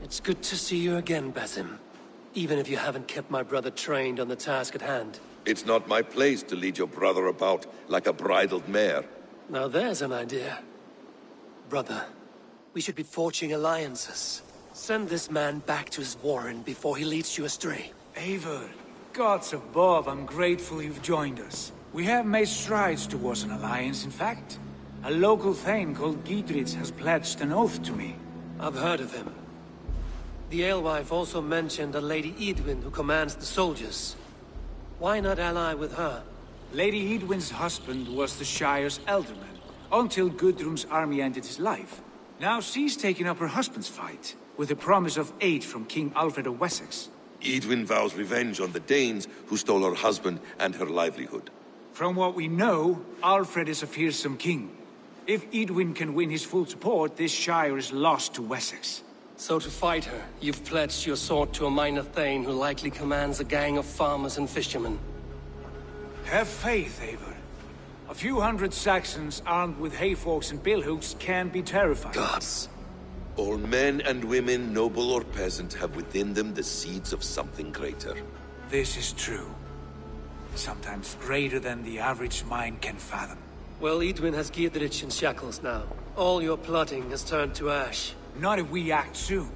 It's good to see you again, Basim. Even if you haven't kept my brother trained on the task at hand. It's not my place to lead your brother about like a bridled mare. Now there's an idea. Brother, we should be forging alliances. Send this man back to his warren before he leads you astray. Eivor, gods above, I'm grateful you've joined us. We have made strides towards an alliance, in fact. A local thane called Geedrich has pledged an oath to me. I've heard of him. The alewife also mentioned a Lady Edwin who commands the soldiers. Why not ally with her? Lady Edwin's husband was the Shire's alderman, until Gudrun's army ended his life. Now she's taking up her husband's fight, with the promise of aid from King Alfred of Wessex. Edwin vows revenge on the Danes who stole her husband and her livelihood. From what we know, Alfred is a fearsome king. If Edwin can win his full support, this Shire is lost to Wessex. So to fight her, you've pledged your sword to a minor thane who likely commands a gang of farmers and fishermen. Have faith, Eivor. A few hundred Saxons armed with hayforks and billhooks can be terrifying. Gods! All men and women, noble or peasant, have within them the seeds of something greater. This is true. Sometimes greater than the average mind can fathom. Well, Edwin has Geedrich in shackles now. All your plotting has turned to ash. Not if we act soon.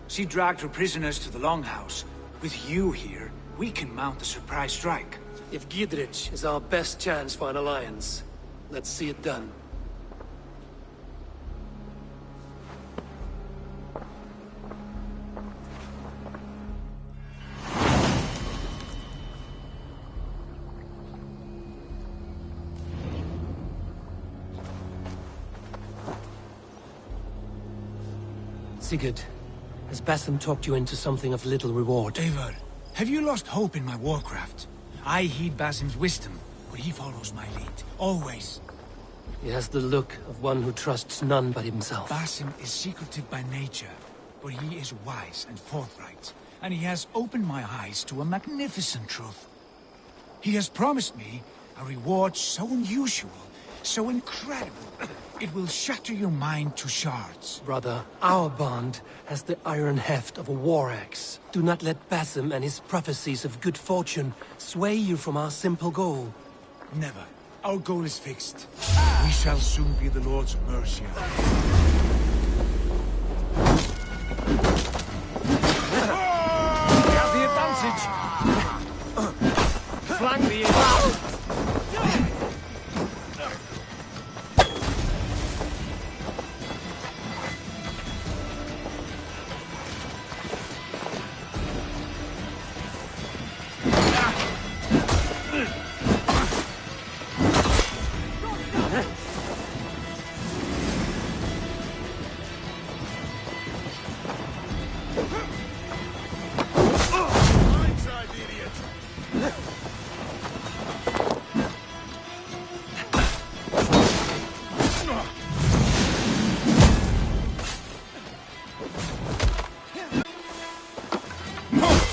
She dragged her prisoners to the Longhouse. With you here, we can mount a surprise strike. If Geedrich is our best chance for an alliance, let's see it done. Sigurd, has Basim talked you into something of little reward? Eivor, have you lost hope in my warcraft? I heed Basim's wisdom, but he follows my lead, always. He has the look of one who trusts none but himself. Basim is secretive by nature, but he is wise and forthright, and he has opened my eyes to a magnificent truth. He has promised me a reward so unusual, so incredible, it will shatter your mind to shards. Brother, our bond has the iron heft of a war axe. Do not let Basim and his prophecies of good fortune sway you from our simple goal. Never. Our goal is fixed. We shall soon be the Lords of Mercia. We have the advantage! Flank the attack!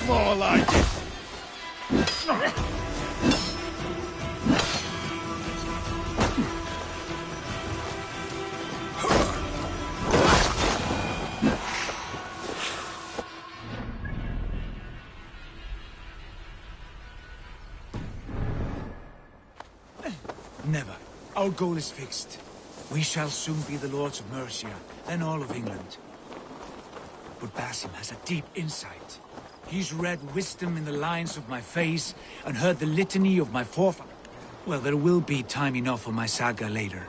More like it. Never. Our goal is fixed. We shall soon be the Lords of Mercia, and all of England. But Basim has a deep insight. He's read wisdom in the lines of my face, and heard the litany of my forefathers. Well, there will be time enough for my saga later.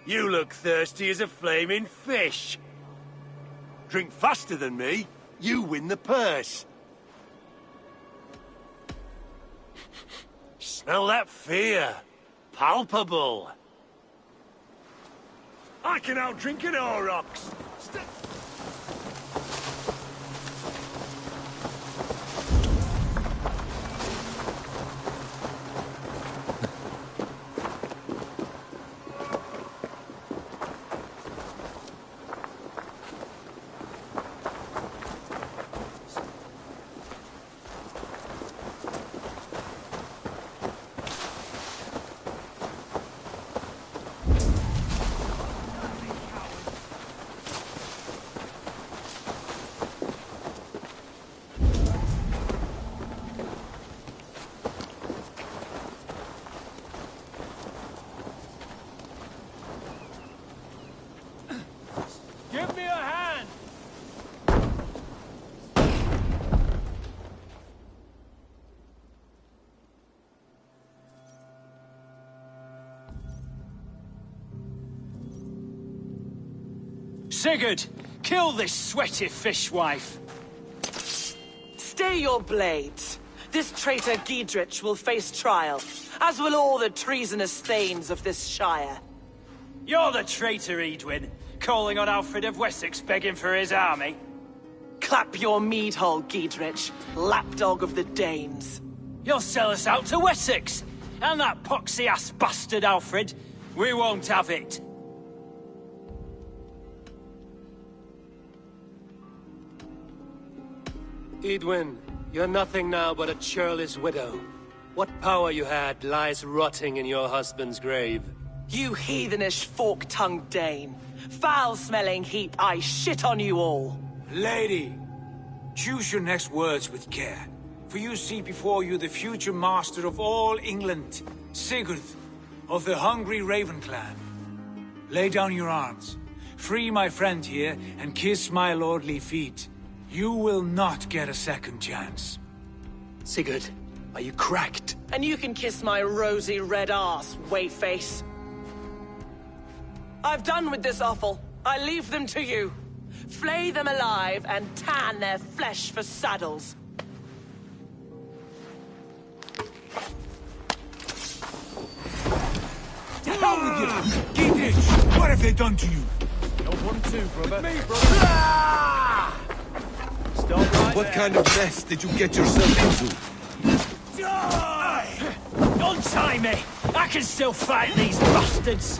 You look thirsty as a flaming fish. Drink faster than me, you win the purse. Smell that fear. Palpable. I can outdrink an aurochs. Give me a hand! Sigurd, kill this sweaty fishwife. Stay your blades. This traitor Geedrich will face trial, as will all the treasonous thanes of this shire. You're the traitor, Edwin, calling on Alfred of Wessex begging for his army. Clap your mead hole, Geedrich, lapdog of the Danes. You'll sell us out to Wessex, and that poxy-ass bastard Alfred. We won't have it. Edwin, you're nothing now but a churlish widow. What power you had lies rotting in your husband's grave. You heathenish fork-tongued Dane. Foul-smelling heap, I shit on you all. Lady, choose your next words with care, for you see before you the future master of all England, Sigurd, of the hungry Raven clan. Lay down your arms, free my friend here, and kiss my lordly feet. You will not get a second chance. Sigurd, are you cracked? And you can kiss my rosy red ass, wayface. I've done with this offal. I leave them to you. Flay them alive and tan their flesh for saddles. To hell with you! Geedrich, what have they done to you? You're 1-2, brother. Me, brother! Stop right What there. kind of mess did you get yourself into? Die! Untie me! I can still fight these bastards!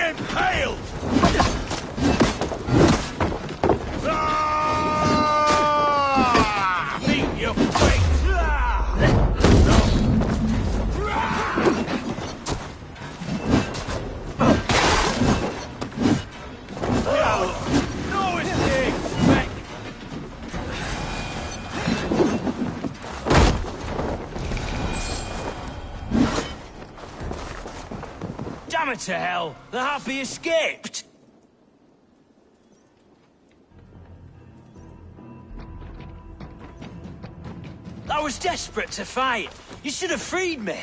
impaled! Meet your fate! No escape! Back! Damn it to hell! The Happy escaped! I was desperate to fight. You should have freed me.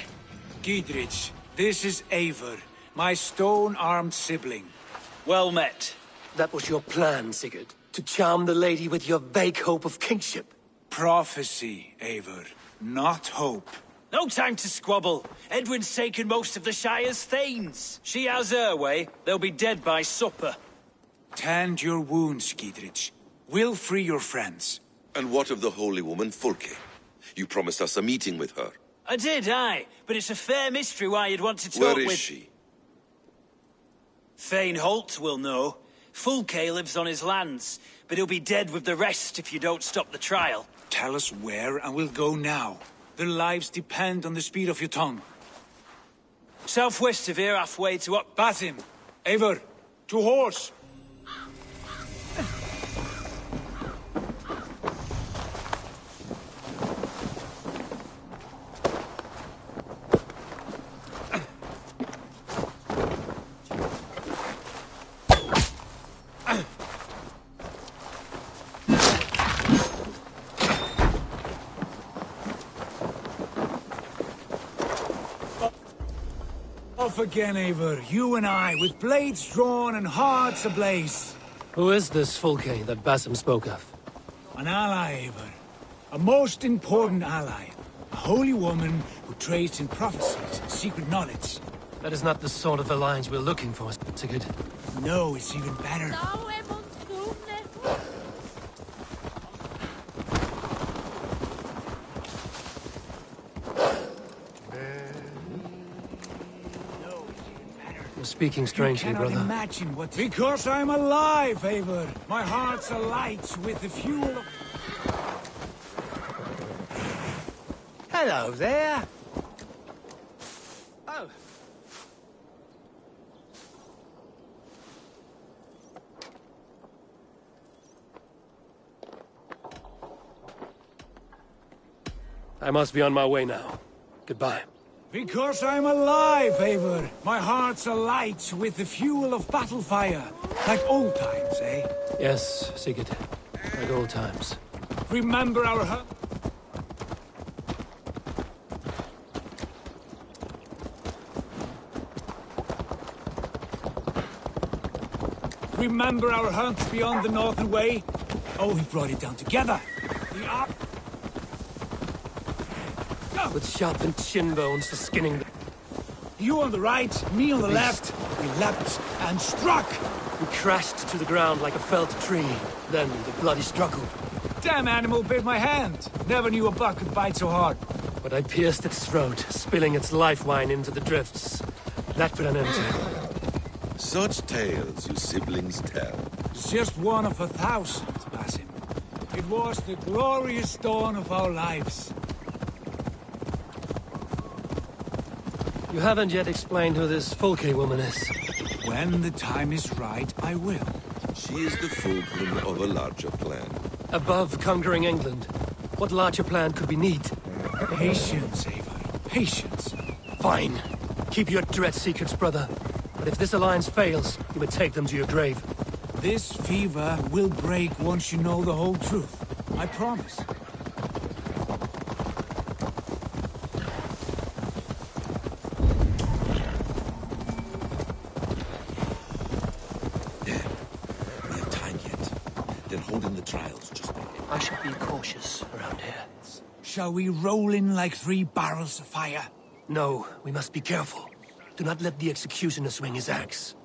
Geedrich, this is Eivor, my stone-armed sibling. Well met. That was your plan, Sigurd. To charm the lady with your vague hope of kingship. Prophecy, Eivor, not hope. No time to squabble. Edwin's taken most of the Shire's thanes. She has her way. They'll be dead by supper. Tend your wounds, Geedrich. We'll free your friends. And what of the holy woman Fulke? You promised us a meeting with her. I did, aye. But it's a fair mystery why you'd want to talk Where with... is she? Thane Holt will know. Fulke lives on his lands, but he'll be dead with the rest if you don't stop the trial. Tell us where, and we'll go now. Their lives depend on the speed of your tongue. Southwest of here, halfway to up... Basim! Eivor! To horse! Off again, Eivor. You and I, with blades drawn and hearts ablaze. Who is this Fulke that Basim spoke of? An ally, Eivor. A most important ally. A holy woman who trades in prophecies and secret knowledge. That is not the sort of alliance we're looking for, Sigurd. No, it's even better. You're speaking strangely, brother. Imagine what... Because I'm alive, Eivor. My heart's alight with the fuel of... Hello there. Oh. I must be on my way now. Goodbye. Because I'm alive, Eivor. My heart's alight with the fuel of battle fire. Like old times, eh? Yes, Sigurd. Like old times. Remember our Remember our hunts beyond the Northern Way? Oh, we brought it down together. With sharpened shin bones for skinning the... You on the right, me on the left. We leapt and struck. We crashed to the ground like a felled tree. Then the bloody struggle. Damn animal bit my hand. Never knew a buck could bite so hard. But I pierced its throat, spilling its life wine into the drifts. That put an end to it. Such tales you siblings tell. It's just one of 1,000, Basim. It was the glorious dawn of our lives. You haven't yet explained who this Fulke woman is. When the time is right, I will. She is the fulcrum of a larger plan. Above conquering England, what larger plan could we need? Patience, Eivor. Patience. Fine. Keep your dread secrets, brother. But if this alliance fails, you may take them to your grave. This fever will break once you know the whole truth. I promise. I should be cautious around here. Shall we roll in like 3 barrels of fire? No, we must be careful. Do not let the executioner swing his axe.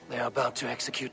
They are about to execute.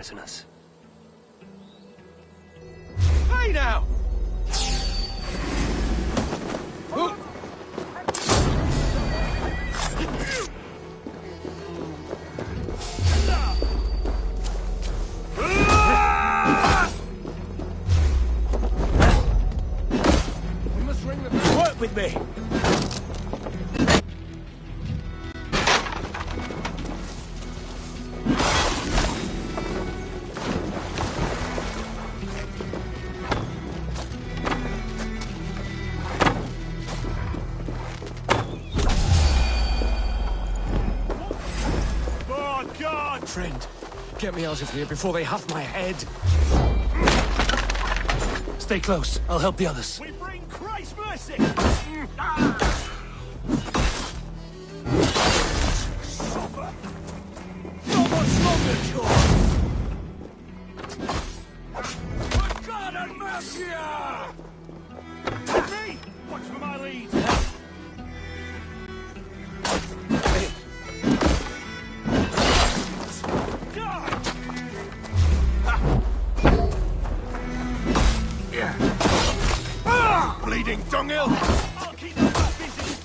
prisoners. Hey now! We must ring the bell. Work with me! Oh, God! Friend, get me out of here before they huff my head. Stay close. I'll help the others. We bring Christ's mercy! Suffer! Not much longer, John! For God and mercy! Me! Watch for my lead! Bleeding dunghill! I'll keep them back busy!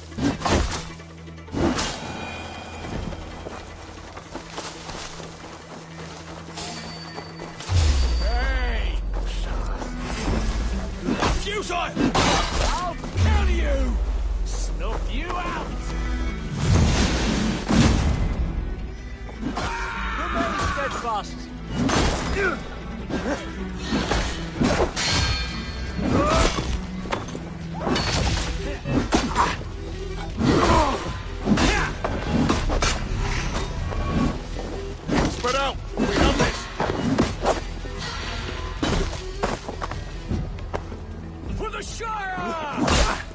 Hey! Futile! I'll kill you! Snuff you out! Remain steadfast! Spread out! We have this! For the Shire!